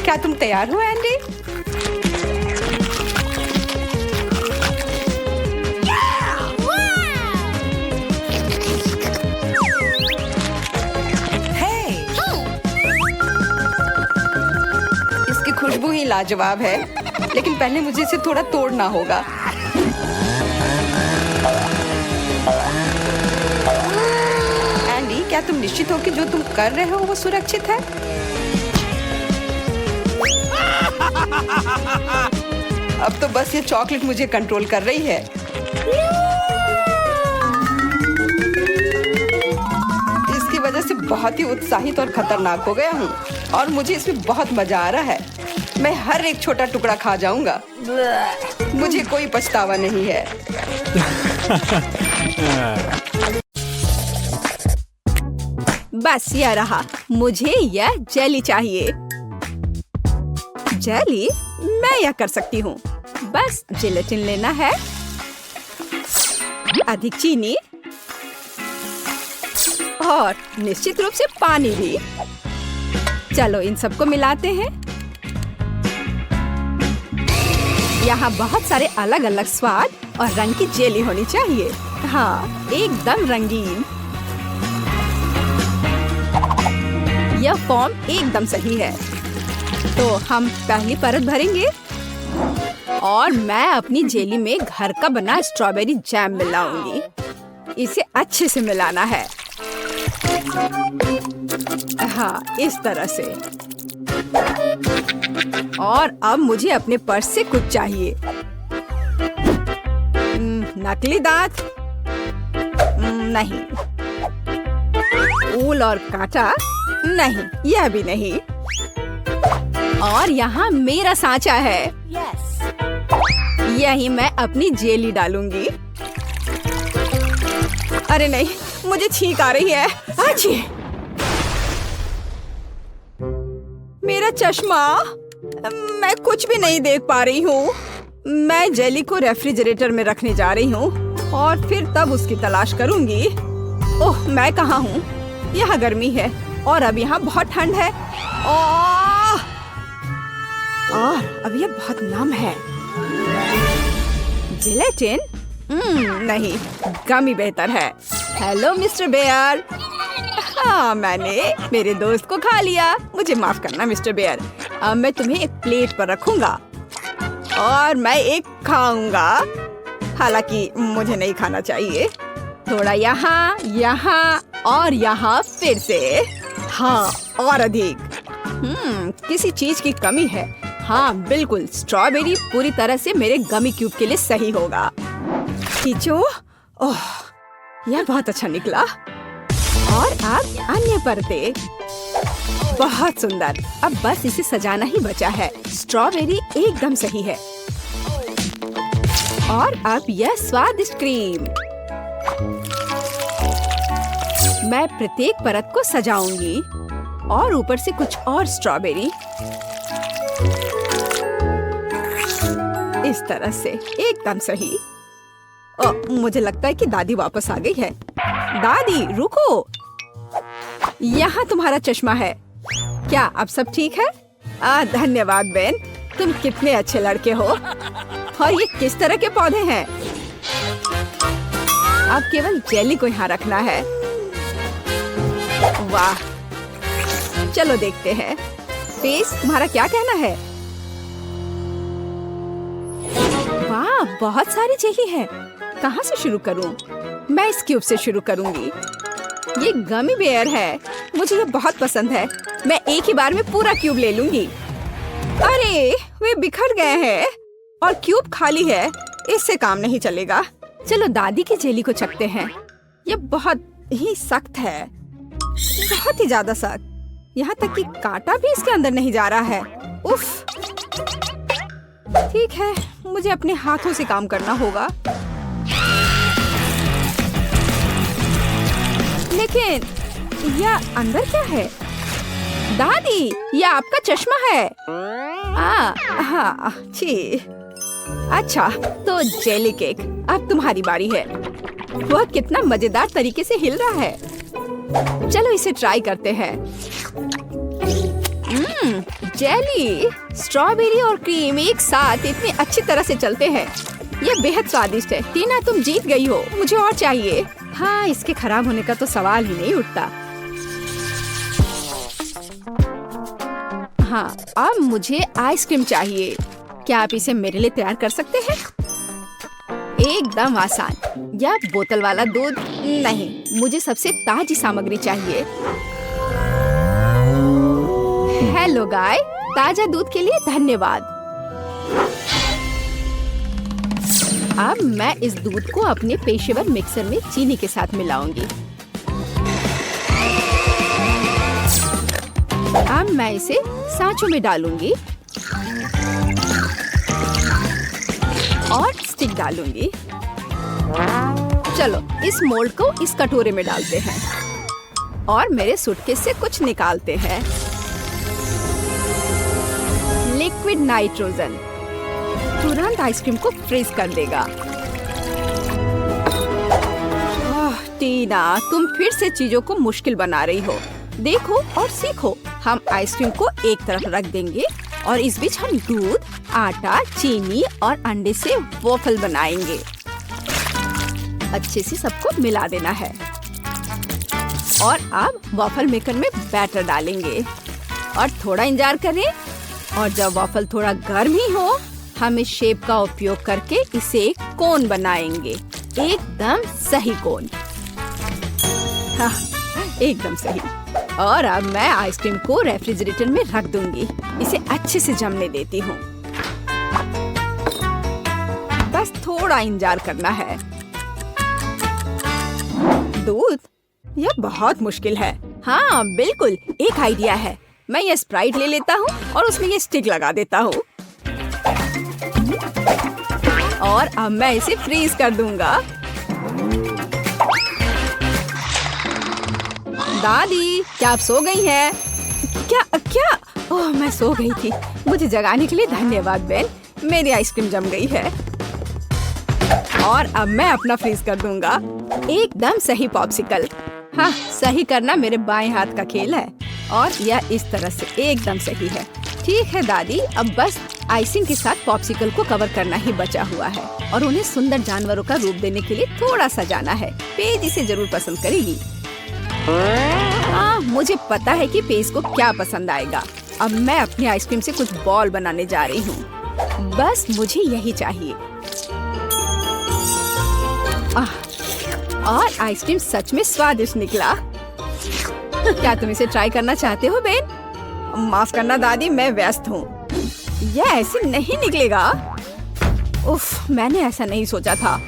क्या तुम तैयार हो एंडी? इसकी खुशबू ही लाजवाब है, लेकिन पहले मुझे इसे थोड़ा तोड़ना होगा। एंडी, क्या तुम निश्चित हो कि जो तुम कर रहे हो वो सुरक्षित है? अब तो बस ये चॉकलेट मुझे कंट्रोल कर रही है। इसकी वजह से बहुत ही उत्साहित और खतरनाक हो गया हूँ और मुझे इसमें बहुत मजा आ रहा है। मैं हर एक छोटा टुकड़ा खा जाऊंगा। मुझे कोई पछतावा नहीं है। बस यह रहा। मुझे यह जेली चाहिए। जेली? मैं यह कर सकती हूँ। बस जिलेटिन लेना है, अधिक चीनी और निश्चित रूप से पानी भी। चलो इन सबको मिलाते हैं। यहाँ बहुत सारे अलग अलग स्वाद और रंग की जेली होनी चाहिए। हाँ, एकदम रंगीन। यह फॉर्म एकदम सही है। तो हम पहली परत भरेंगे और मैं अपनी जेली में घर का बना स्ट्रॉबेरी जैम मिलाऊंगी। इसे अच्छे से मिलाना है। हाँ, इस तरह से। और अब मुझे अपने पर्स से कुछ चाहिए। नकली दांत? नहीं। ऊल और कांटा? नहीं, यह भी नहीं। और यहाँ मेरा सांचा है। यही मैं अपनी जेली डालूंगी। अरे नहीं, मुझे छींक आ रही है। अच्छी। मेरा चश्मा। मैं कुछ भी नहीं देख पा रही हूँ। मैं जेली को रेफ्रिजरेटर में रखने जा रही हूँ और फिर तब उसकी तलाश करूंगी। ओह, मैं कहाँ हूँ? यहाँ गर्मी है और अब यहाँ बहुत ठंड है। और अब यह बहुत नम है। जिलेटिन? नहीं, गमी बेहतर है। Hello mister Bear. हाँ, मैंने मेरे दोस्त को खा लिया। मुझे माफ करना मिस्टर बेयर। अब मैं तुम्हें एक प्लेट पर रखूंगा और मैं एक खाऊंगा। हालांकि मुझे नहीं खाना चाहिए। थोड़ा यहाँ, यहाँ और यहाँ फिर से। हाँ, और अधिक। किसी चीज की कमी है। हाँ, बिल्कुल। स्ट्रॉबेरी पूरी तरह से मेरे गमी क्यूब के लिए सही होगा। खींचो। ओह, यह बहुत अच्छा निकला। और अब अन्य परते। बहुत सुंदर। अब बस इसे सजाना ही बचा है। स्ट्रॉबेरी एकदम सही है। और अब यह स्वादिष्ट क्रीम। मैं प्रत्येक परत को सजाऊंगी और ऊपर से कुछ और स्ट्रॉबेरी। इस तरह से एकदम सही। मुझे लगता है कि दादी वापस आ गई है। दादी रुको, यहाँ तुम्हारा चश्मा है। क्या अब सब ठीक है? धन्यवाद बेन, तुम कितने अच्छे लड़के हो। और ये किस तरह के पौधे हैं? अब केवल जेली को यहाँ रखना है। वाह, चलो देखते हैं। पेस, तुम्हारा क्या कहना है? वाह, बहुत सारी जेली है। कहाँ से शुरू करूं? मैं इस क्यूब से शुरू करूंगी। ये गमी बेयर है, मुझे ये बहुत पसंद है। मैं एक ही बार में पूरा क्यूब ले लूंगी। अरे, वे बिखर गए हैं और क्यूब खाली है। इससे काम नहीं चलेगा। चलो दादी की जेली को चखते हैं। ये बहुत ही सख्त है, बहुत ही ज्यादा सख्त। यहाँ तक कि कांटा भी इसके अंदर नहीं जा रहा है। उफ। ठीक है, मुझे अपने हाथों से काम करना होगा। लेकिन यह अंदर क्या है? दादी, यह आपका चश्मा है। हाँ, छी। अच्छा, तो जेली केक, अब तुम्हारी बारी है। वह कितना मजेदार तरीके से हिल रहा है। चलो इसे ट्राई करते हैं। जेली, स्ट्रॉबेरी और क्रीम एक साथ इतनी अच्छी तरह से चलते हैं। ये बेहद स्वादिष्ट है। टीना, तुम जीत गई हो। मुझे और चाहिए। हाँ, इसके खराब होने का तो सवाल ही नहीं उठता। हाँ, अब मुझे आइसक्रीम चाहिए। क्या आप इसे मेरे लिए तैयार कर सकते हैं? एकदम आसान। या बोतल वाला दूध? नहीं, मुझे सबसे ताजी सामग्री चाहिए। हेलो गाय, ताजा दूध के लिए धन्यवाद। अब मैं इस दूध को अपने पेशेवर मिक्सर में चीनी के साथ मिलाऊंगी। अब मैं इसे सांचों में डालूंगी और स्टिक डालूंगी। चलो इस मोल्ड को इस कटोरे में डालते हैं और मेरे सूटकेस से कुछ निकालते हैं। लिक्विड नाइट्रोजन तुरंत आइसक्रीम को फ्रीज कर देगा। टीना, तुम फिर से चीजों को मुश्किल बना रही हो। देखो और सीखो। हम आइसक्रीम को एक तरफ रख देंगे और इस बीच हम दूध, आटा, चीनी और अंडे से वॉफल बनाएंगे। अच्छे से सबको मिला देना है। और अब वॉफल मेकर में बैटर डालेंगे और थोड़ा इंतजार करें। और जब वॉफल थोड़ा गर्म ही हो, हम इस शेप का उपयोग करके इसे एक कोन बनाएंगे। एकदम सही कोन। हाँ, एकदम सही। और अब मैं आइसक्रीम को रेफ्रिजरेटर में रख दूंगी। इसे अच्छे से जमने देती हूँ। बस थोड़ा इंतजार करना है। दूध? यह बहुत मुश्किल है। हाँ बिल्कुल, एक आइडिया है। मैं ये स्प्राइट ले लेता हूँ और उसमें ये स्टिक लगा देता हूँ। और अब मैं इसे फ्रीज कर दूंगा। दादी, क्या आप सो गई हैं? क्या? ओह, मैं सो गई थी। मुझे जगाने के लिए धन्यवाद बेन। मेरी आइसक्रीम जम गई है। और अब मैं अपना फ्रीज कर दूंगा। एकदम सही पॉप्सिकल। हाँ, सही करना मेरे बाएं हाथ का खेल है। और यह इस तरह से एकदम सही है। ठीक है दादी, अब बस आइसिंग के साथ पॉप्सिकल को कवर करना ही बचा हुआ है और उन्हें सुंदर जानवरों का रूप देने के लिए थोड़ा सजाना है। पेज इसे जरूर पसंद करेगी। हाँ, मुझे पता है कि पेज को क्या पसंद आएगा। अब मैं अपनी आइसक्रीम से कुछ बॉल बनाने जा रही हूँ। बस मुझे यही चाहिए। और आइसक्रीम सच में स्वादिष्ट निकला। क्या तुम इसे ट्राई करना चाहते हो बेन? माफ करना दादी, मैं व्यस्त हूँ। यह ऐसे नहीं निकलेगा। उफ, मैंने ऐसा नहीं सोचा था।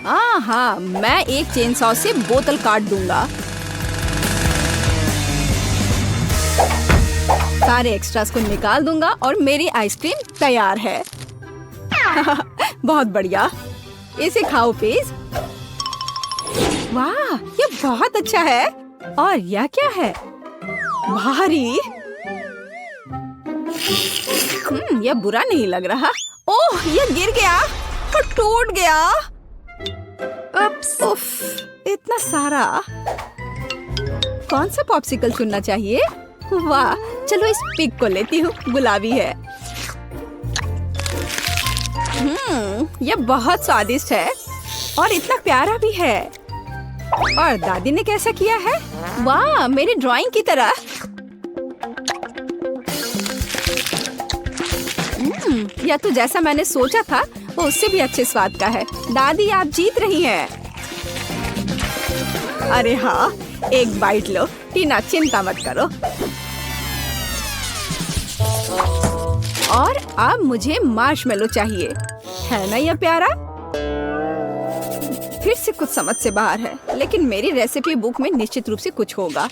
हाँ, मैं एक चेन सॉ से बोतल काट दूंगा। सारे एक्स्ट्रास को निकाल दूंगा और मेरी आइसक्रीम तैयार है। बहुत बढ़िया, इसे खाओ प्लीज। वाह, ये बहुत अच्छा है। और यह क्या है? भारी। यह बुरा नहीं लग रहा। ओह, यह गिर गया और टूट गया। उफ, इतना सारा। कौन सा पॉप्सिकल चुनना चाहिए? वाह, चलो इस पिग को लेती हूँ, गुलाबी है। यह बहुत स्वादिष्ट है और इतना प्यारा भी है। और दादी ने कैसा किया है? वाह, मेरी ड्राइंग की तरह। यह तो जैसा मैंने सोचा था वो उससे भी अच्छे स्वाद का है। दादी, आप जीत रही हैं। अरे हाँ, एक बाइट लो। टीना, चिंता मत करो। और अब मुझे मार्शमेलो चाहिए, है ना यह प्यारा? फिर से कुछ समझ से बाहर है, लेकिन मेरी रेसिपी बुक में निश्चित रूप से कुछ होगा।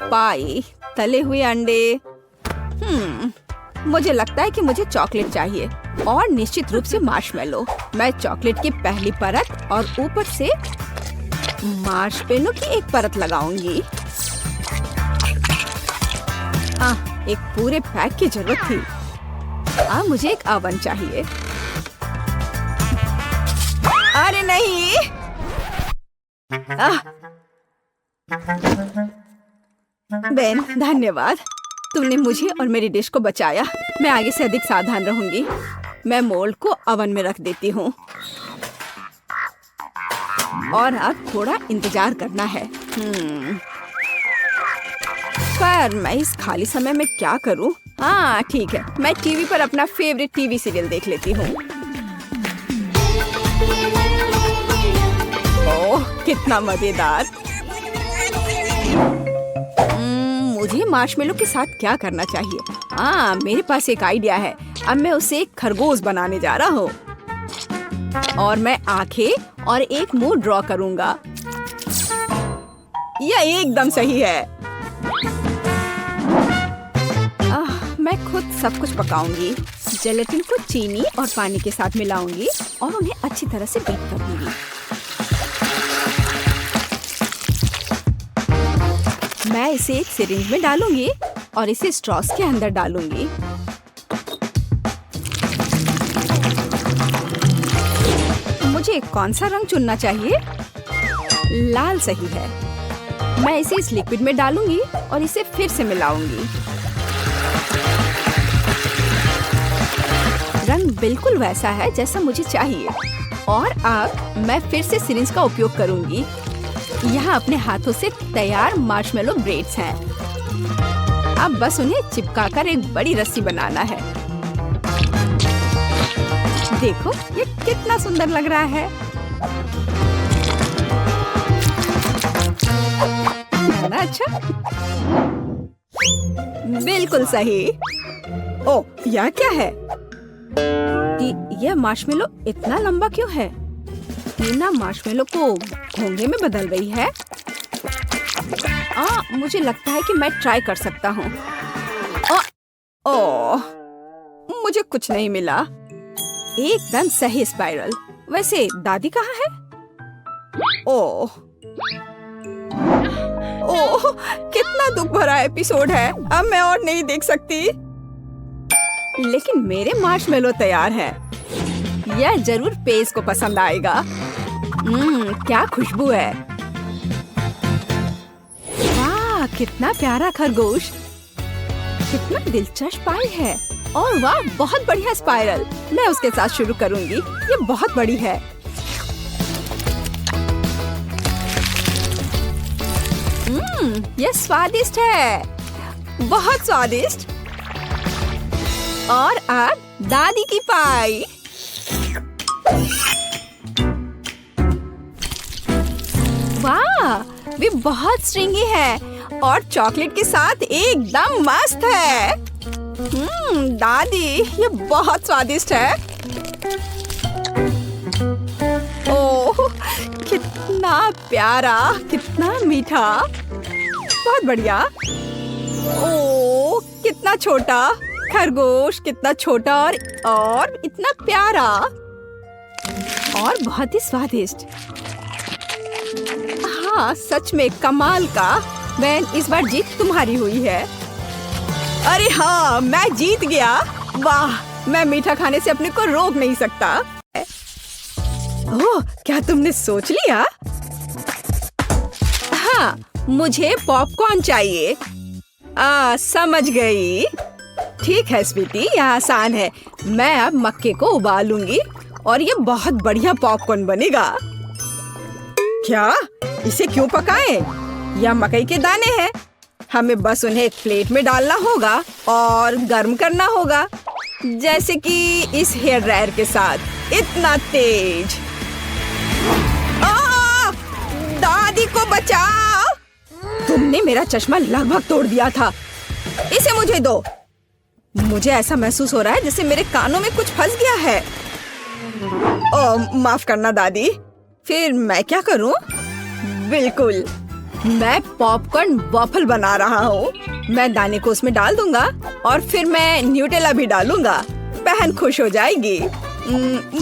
पाई, तले हुए अंडे। मुझे लगता है कि मुझे चॉकलेट चाहिए और निश्चित रूप से मार्शमेलो। मैं चॉकलेट की पहली परत और ऊपर से मार्शमेलो की एक परत लगाऊंगी। एक पूरे पैक की जरूरत थी। अब मुझे एक ओवन चाहिए। अरे नहीं। बेन, धन्यवाद। तुमने मुझे और मेरी डिश को बचाया। मैं आगे से अधिक सावधान रहूंगी। मैं मोल्ड को ओवन में रख देती हूँ और अब थोड़ा इंतजार करना है। पर मैं इस खाली समय में क्या करूँ? हाँ ठीक है, मैं टीवी पर अपना फेवरेट टीवी सीरियल देख लेती हूँ। ओह, कितना मजेदार। मुझे मार्शमेलो के साथ क्या करना चाहिए? हाँ, मेरे पास एक आइडिया है। अब मैं उसे एक खरगोश बनाने जा रहा हूँ और मैं आंखें और एक मुंह ड्रॉ करूँगा। यह एकदम सही है। मैं खुद सब कुछ पकाऊंगी। जेलेटिन को चीनी और पानी के साथ मिलाऊंगी और उन्हें अच्छी तरह से बीट कर दूंगी। मैं इसे एक सिरिंज में डालूंगी और इसे स्ट्रॉस के अंदर डालूंगी। मुझे कौन सा रंग चुनना चाहिए? लाल सही है। मैं इसे इस लिक्विड में डालूंगी और इसे फिर से मिलाऊंगी। रंग बिल्कुल वैसा है जैसा मुझे चाहिए। और अब मैं फिर से सिरिंज का उपयोग करूंगी। यहाँ अपने हाथों से तैयार मार्शमेलो ब्रेड्स हैं। अब बस उन्हें चिपकाकर एक बड़ी रस्सी बनाना है। देखो, ये कितना सुंदर लग रहा है। है ना अच्छा? बिल्कुल सही। ओह, यह क्या है? यह मार्शमेलो इतना लंबा क्यों है? टीना मार्शमेलो को घोंघे में बदल रही है। मुझे लगता है कि मैं ट्राई कर सकता हूँ। ओह, मुझे कुछ नहीं मिला। एकदम सही स्पाइरल। वैसे दादी कहाँ है? ओह, कितना दुख भरा एपिसोड है। अब मैं और नहीं देख सकती। लेकिन मेरे मार्शमेलो तैयार है। यह जरूर पेज को पसंद आएगा। क्या खुशबू है। वाह, कितना प्यारा खरगोश। कितना दिलचस्प पाई है। और वाह, बहुत बढ़िया स्पाइरल। मैं उसके साथ शुरू करूंगी। ये बहुत बड़ी है। ये स्वादिष्ट है, बहुत स्वादिष्ट। और अब दादी की पाई। वाह, वे बहुत स्ट्रिंगी है और चॉकलेट के साथ एकदम मस्त है। दादी, ये बहुत स्वादिष्ट है। कितना प्यारा, कितना मीठा, बहुत बढ़िया। ओ कितना छोटा खरगोश, कितना छोटा और इतना प्यारा और बहुत ही स्वादिष्ट। हाँ सच में कमाल का। बहन इस बार जीत तुम्हारी हुई है। अरे हाँ मैं जीत गया। वाह, मैं मीठा खाने से अपने को रोक नहीं सकता। ओह क्या तुमने सोच लिया? हाँ मुझे पॉपकॉर्न चाहिए। समझ गई। ठीक है स्वीटी, यह आसान है। मैं अब मक्के को उबालूंगी और ये बहुत बढ़िया पॉपकॉर्न बनेगा। क्या? इसे क्यों पकाएं? यह मकई के दाने हैं। हमें बस उन्हें एक प्लेट में डालना होगा और गर्म करना होगा, जैसे कि इस हेयर ड्रायर के साथ। इतना तेज। दादी को बचाओ! तुमने मेरा चश्मा लगभग तोड़ दिया था। इसे मुझे दो। मुझे ऐसा महसूस हो रहा है जैसे मेरे कानों में कुछ फंस गया है। माफ करना दादी। फिर मैं क्या करूं? बिल्कुल, मैं पॉपकॉर्न वॉफल बना रहा हूँ। मैं दाने को उसमें डाल दूंगा और फिर मैं न्यूटेला भी डालूंगा। बहन खुश हो जाएगी।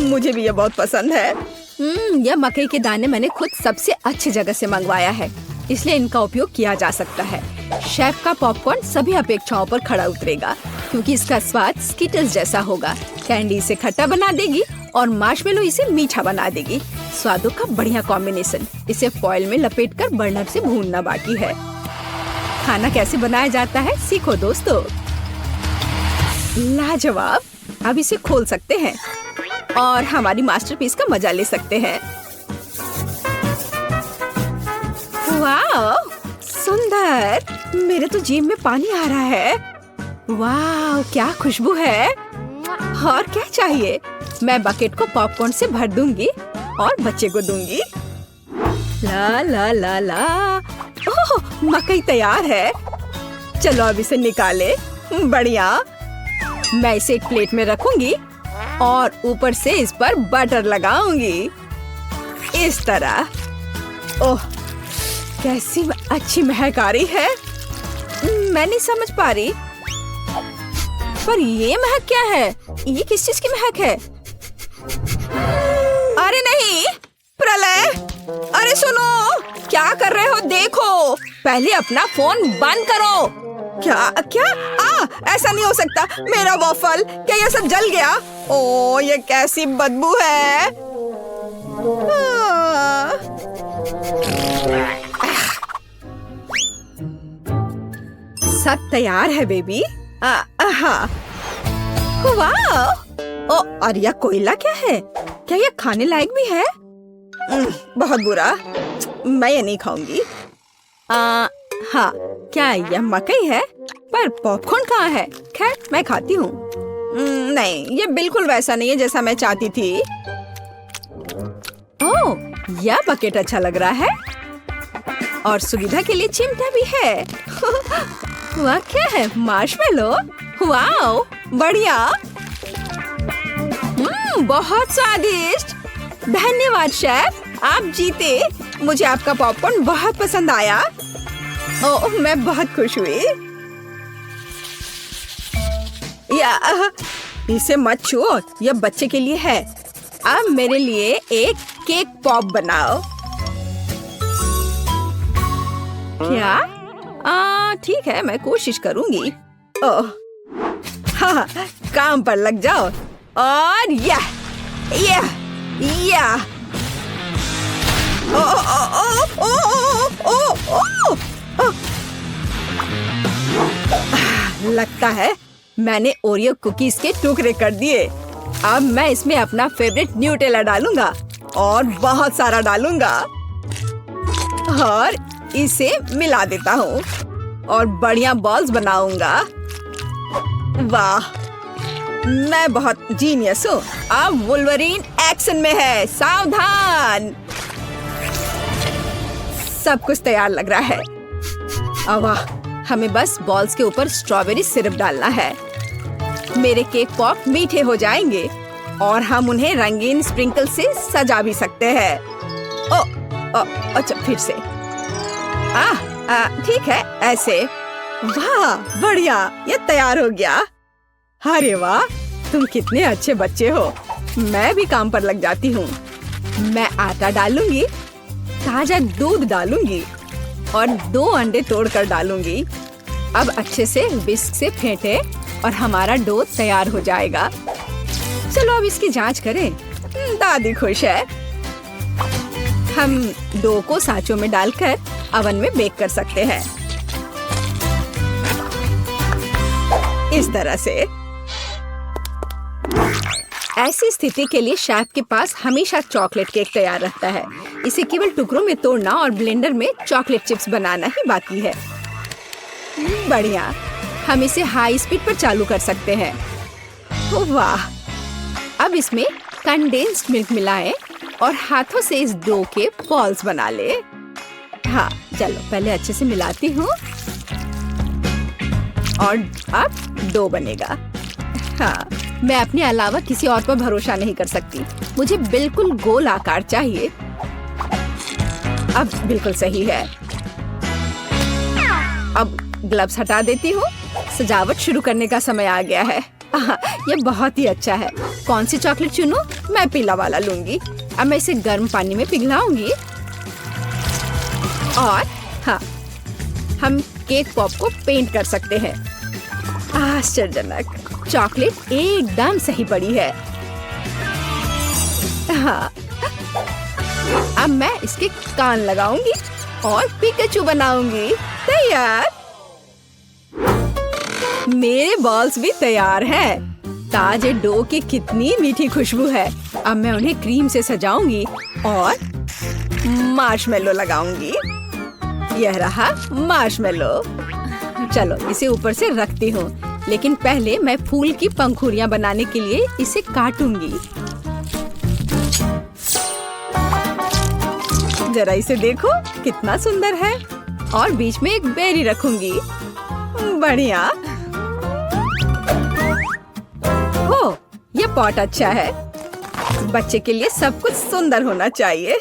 मुझे भी ये बहुत पसंद है। यह मकई के दाने मैंने खुद सबसे अच्छी जगह से मंगवाया है, इसलिए इनका उपयोग किया जा सकता है। शेफ का पॉपकॉर्न सभी अपेक्षाओं पर खड़ा उतरेगा, क्योंकि इसका स्वाद स्किटल्स जैसा होगा। कैंडी इसे खट्टा बना देगी और मार्शमेलो इसे मीठा बना देगी। स्वादों का बढ़िया कॉम्बिनेशन। इसे फॉइल में लपेटकर बर्नर से भूनना बाकी है। खाना कैसे बनाया जाता है सीखो दोस्तों। लाजवाब। अब इसे खोल सकते हैं और हमारी मास्टरपीस का मजा ले सकते हैं। वाह सुंदर। मेरे तो जीभ में पानी आ रहा है। वाह क्या खुशबू है। और क्या चाहिए? मैं बकेट को पॉपकॉर्न से भर दूंगी और बच्चे को दूंगी। ला ला ला ला। ओह मकई तैयार है। चलो अब इसे निकाले। बढ़िया। मैं इसे एक प्लेट में रखूंगी और ऊपर से इस पर बटर लगाऊंगी, इस तरह। ओह कैसी अच्छी महक आ रही है। मैं नहीं समझ पा रही, पर ये महक क्या है? ये किस चीज की महक है? अरे नहीं, प्रलय! अरे सुनो, क्या कर रहे हो? देखो, पहले अपना फोन बंद करो। क्या क्या? ऐसा नहीं हो सकता। मेरा वॉफल, क्या ये सब जल गया? ओ ये कैसी बदबू है। सब तैयार है बेबी। हाँ। वाह! ओ और यह कोयला क्या है? क्या यह खाने लायक भी है? बहुत बुरा। मैं ये नहीं खाऊंगी। हाँ, क्या यह मकई है? पर पॉपकॉर्न कहाँ है? खैर मैं खाती हूँ। नहीं, ये बिल्कुल वैसा नहीं है जैसा मैं चाहती थी। ओह, यह बकेट अच्छा लग रहा है और सुविधा के लिए चिमटा भी है। वह क्या है? मार्शमेलो? वाओ, बढ़िया। बहुत स्वादिष्ट। धन्यवाद शेफ, आप जीते। मुझे आपका पॉपकॉर्न बहुत पसंद आया। ओह, मैं बहुत खुश हुई। इसे मत छुओ, यह बच्चे के लिए है। अब मेरे लिए एक केक पॉप बनाओ। क्या? ठीक है, मैं कोशिश करूंगी। ओह, हाँ, काम पर लग जाओ। और या ओ ओ ओ ओ ओ ओ ओ। लगता है मैंने ओरियो कुकीज के टुकड़े कर दिए। अब मैं इसमें अपना फेवरेट न्यूटेला डालूंगा और बहुत सारा डालूंगा और इसे मिला देता हूँ और बढ़िया बॉल्स बनाऊंगा। वाह, मैं बहुत जीनियस हूँ। अब वुल्वरीन एक्शन में है, सावधान। सब कुछ तैयार लग रहा है। वाह, हमें बस बॉल्स के ऊपर स्ट्रॉबेरी सिरप डालना है। मेरे केक पॉप मीठे हो जाएंगे और हम उन्हें रंगीन स्प्रिंकल से सजा भी सकते हैं। ओ, अच्छा फिर से। ठीक है, ऐसे। वाह बढ़िया, ये तैयार हो गया। अरे वाह, तुम कितने अच्छे बच्चे हो। मैं भी काम पर लग जाती हूँ। मैं आटा डालूंगी, ताजा दूध डालूंगी और 2 अंडे तोड़कर डालूंगी। अब अच्छे से विस्क से फेंटे और हमारा डो तैयार हो जाएगा। चलो अब इसकी जांच करें। दादी खुश है। हम डो को सांचों में डालकर अवन में बेक कर सकते हैं, इस तरह से। ऐसी स्थिति के लिए शेफ के पास हमेशा चॉकलेट केक तैयार रहता है। इसे केवल टुकड़ों में तोड़ना और ब्लेंडर में चॉकलेट चिप्स बनाना ही बाकी है। बढ़िया, हम इसे हाई स्पीड पर चालू कर सकते हैं। वाह, अब इसमें कंडेंस्ड मिल्क मिलाएं और हाथों से इस डो के बॉल्स बना ले। हाँ, चलो पहले अच्छे से मिलाती हूँ और अब डो बनेगा। हाँ, मैं अपने अलावा किसी और पर भरोसा नहीं कर सकती। मुझे बिल्कुल गोल आकार चाहिए। अब बिल्कुल सही है। अब ग्लव्स हटा देती हूँ। सजावट शुरू करने का समय आ गया है। ये बहुत ही अच्छा है। कौन सी चॉकलेट चुनूं? मैं पीला वाला लूंगी। अब मैं इसे गर्म पानी में पिघलाऊंगी और हाँ, हम केक पॉप को पेंट कर सकते हैं। आश्चर्यजनक, चॉकलेट एकदम सही पड़ी है। हाँ, अब मैं इसके कान लगाऊंगी और पिकाचू बनाऊंगी। तैयार। मेरे बॉल्स भी तैयार हैं। ताजे डो की कितनी मीठी खुशबू है। अब मैं उन्हें क्रीम से सजाऊंगी और मार्शमेलो लगाऊंगी। यह रहा मार्शमेलो। चलो इसे ऊपर से रखती हूँ, लेकिन पहले मैं फूल की पंखुड़ियाँ बनाने के लिए इसे काटूंगी। जरा इसे देखो, कितना सुंदर है। और बीच में एक बेरी रखूंगी। बढ़िया। ओह, ये पॉट अच्छा है। बच्चे के लिए सब कुछ सुंदर होना चाहिए।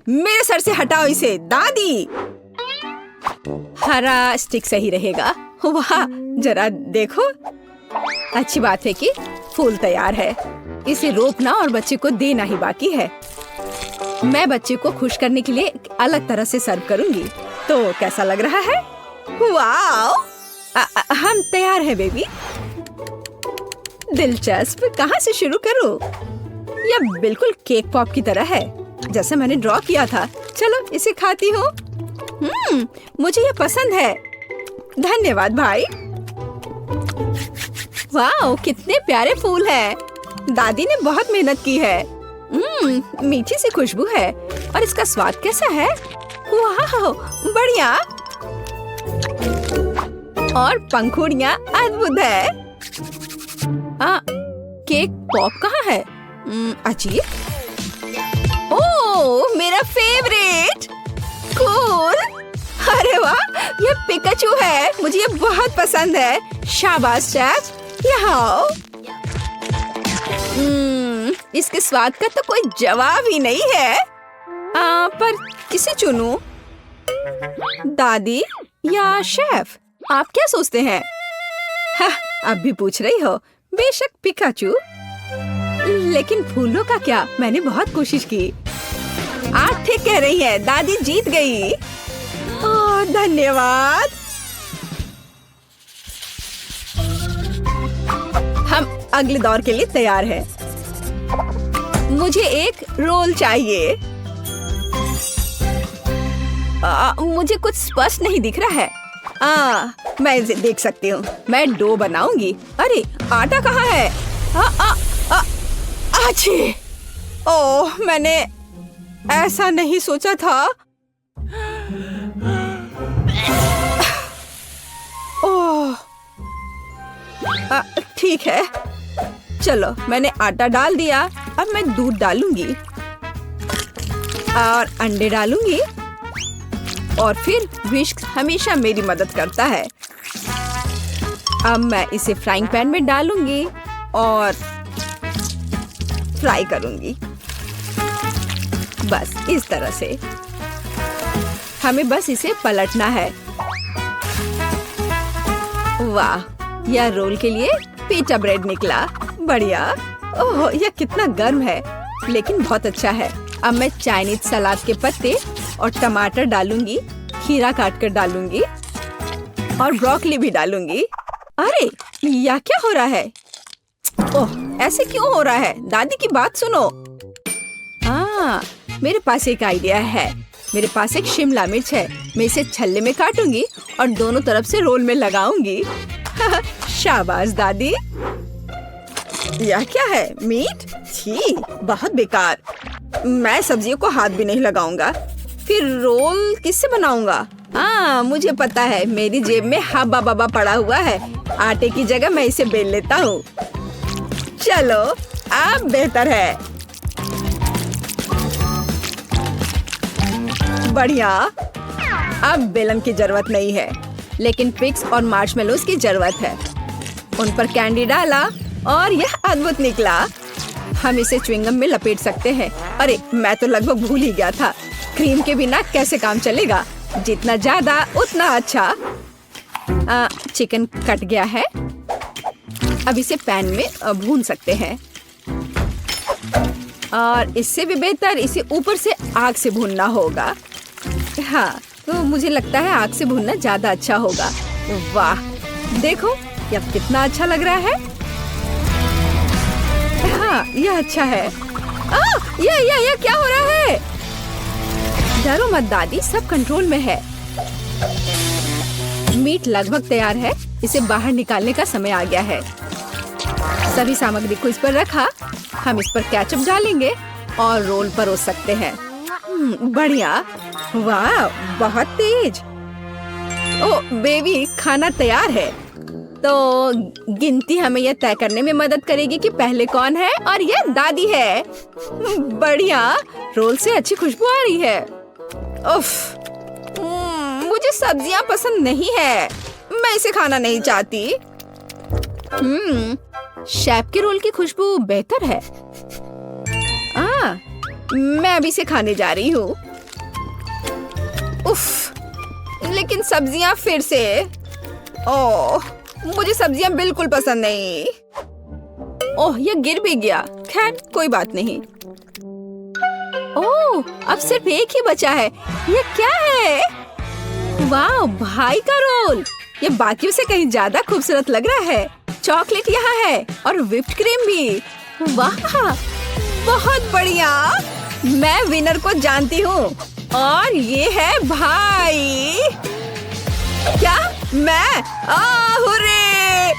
मेरे सर से हटाओ इसे, दादी। हरा स्टिक सही रहेगा। वाह, जरा देखो। अच्छी बात है कि फूल तैयार है। इसे रोपना और बच्चे को देना ही बाकी है। मैं बच्चे को खुश करने के लिए अलग तरह से सर्व करूंगी। तो कैसा लग रहा है? वाओ! हम तैयार हैं बेबी। दिलचस्प, कहाँ से शुरू करूं? यह बिल्कुल केक पॉप की तरह है, जैसे मैंने ड्रॉ किया था। चलो इसे खाती हूँ। मुझे यह पसंद है। धन्यवाद भाई। वाह, कितने प्यारे फूल हैं। दादी ने बहुत मेहनत की है। मीठी सी खुशबू है। और इसका स्वाद कैसा है? वाह, बढ़िया। और पंखुड़ियाँ अद्भुत है। केक पॉप कहाँ है? अजीब। ओह, मेरा फेवरेट। कूल। अरे वाह, ये पिकाचू है। मुझे ये बहुत पसंद है। शाबाश शेफ, यहाँ आओ। इसके स्वाद का तो कोई जवाब ही नहीं है। पर किसे चुनूं? दादी या शेफ? आप क्या सोचते हैं? अब भी पूछ रही हो? बेशक पिकाचू। लेकिन फूलों का क्या? मैंने बहुत कोशिश की। आप ठीक कह रही हैं, दादी जीत गई। धन्यवाद। हम अगले दौर के लिए तैयार हैं। मुझे एक रोल चाहिए। मुझे कुछ स्पष्ट नहीं दिख रहा है। मैं इसे देख सकती हूँ। मैं डो बनाऊंगी। अरे आटा कहाँ है? अच्छी। ओह, मैंने ऐसा नहीं सोचा था। ओह, ठीक है। चलो, मैंने आटा डाल दिया। अब मैं दूध डालूंगी और अंडे डालूंगी और फिर विस्क हमेशा मेरी मदद करता है। अब मैं इसे फ्राइंग पैन में डालूंगी और फ्राई करूंगी। बस इस तरह से हमें बस इसे पलटना है। वाह, यह रोल के लिए पिटा ब्रेड निकला। बढ़िया। ओह, यह कितना गर्म है, लेकिन बहुत अच्छा है। अब मैं चाइनीज सलाद के पत्ते और टमाटर डालूंगी, खीरा काट कर डालूंगी और ब्रोकली भी डालूंगी। अरे, यह क्या हो रहा है? ओह, ऐसे क्यों हो रहा है? दादी की बात सुनो। हाँ, मेरे पास एक आइडिया है। मेरे पास एक शिमला मिर्च है। मैं इसे छल्ले में काटूंगी और दोनों तरफ से रोल में लगाऊंगी। शाबाश दादी। यह क्या है? मीट? छी, बहुत बेकार। मैं सब्जियों को हाथ भी नहीं लगाऊंगा। फिर रोल किससे बनाऊंगा? हाँ, मुझे पता है, मेरी जेब में हब्बा बब्बा पड़ा हुआ है। आटे की जगह मैं इसे बेल लेता हूँ। चलो, अब बेहतर है। बढ़िया। अब बेलन की जरूरत नहीं है, लेकिन पिक्स और मार्शमेलोज की जरूरत है। उन पर कैंडी डाला और यह अद्भुत निकला। हम इसे च्युइंगम में लपेट सकते हैं। अरे, मैं तो लगभग भूल ही गया था। क्रीम के बिना कैसे काम चलेगा? जितना ज्यादा उतना अच्छा। चिकन कट गया है। अब इसे पैन में भून सकते हैं, और इससे भी बेहतर इसे ऊपर से आग से भूनना होगा। हाँ, तो मुझे लगता है आग से भूनना ज्यादा अच्छा होगा। वाह, देखो यह कितना अच्छा लग रहा है। हाँ, यह अच्छा है। यह क्या हो रहा है? डरो मत दादी, सब कंट्रोल में है। मीट लगभग तैयार है। इसे बाहर निकालने का समय आ गया है। सभी सामग्री को इस पर रखा। हम इस पर केचप डालेंगे और रोल परोस सकते हैं। बढ़िया। वाह, बहुत तेज। ओ बेबी, खाना तैयार है। तो गिनती हमें यह तय करने में मदद करेगी कि पहले कौन है, और यह दादी है। बढ़िया, रोल से अच्छी खुशबू आ रही है। उफ, मुझे सब्जियां पसंद नहीं है। मैं इसे खाना नहीं चाहती। शेफ के रोल की खुशबू बेहतर है। मैं अभी इसे खाने जा रही हूँ। उफ, लेकिन सब्जियां फिर से। ओह, मुझे सब्जियां बिल्कुल पसंद नहीं। ओह, यह गिर भी गया। खैर, कोई बात नहीं। ओह, अब सिर्फ एक ही बचा है। यह क्या है? वाह, भाई का रोल। ये बाकियों से कहीं ज्यादा खूबसूरत लग रहा है। चॉकलेट यहाँ है और व्हिप्ड क्रीम भी। वाह, बहुत बढ़िया। मैं विनर को जानती हूँ, और ये है भाई। क्या? मैं? हुर्रे!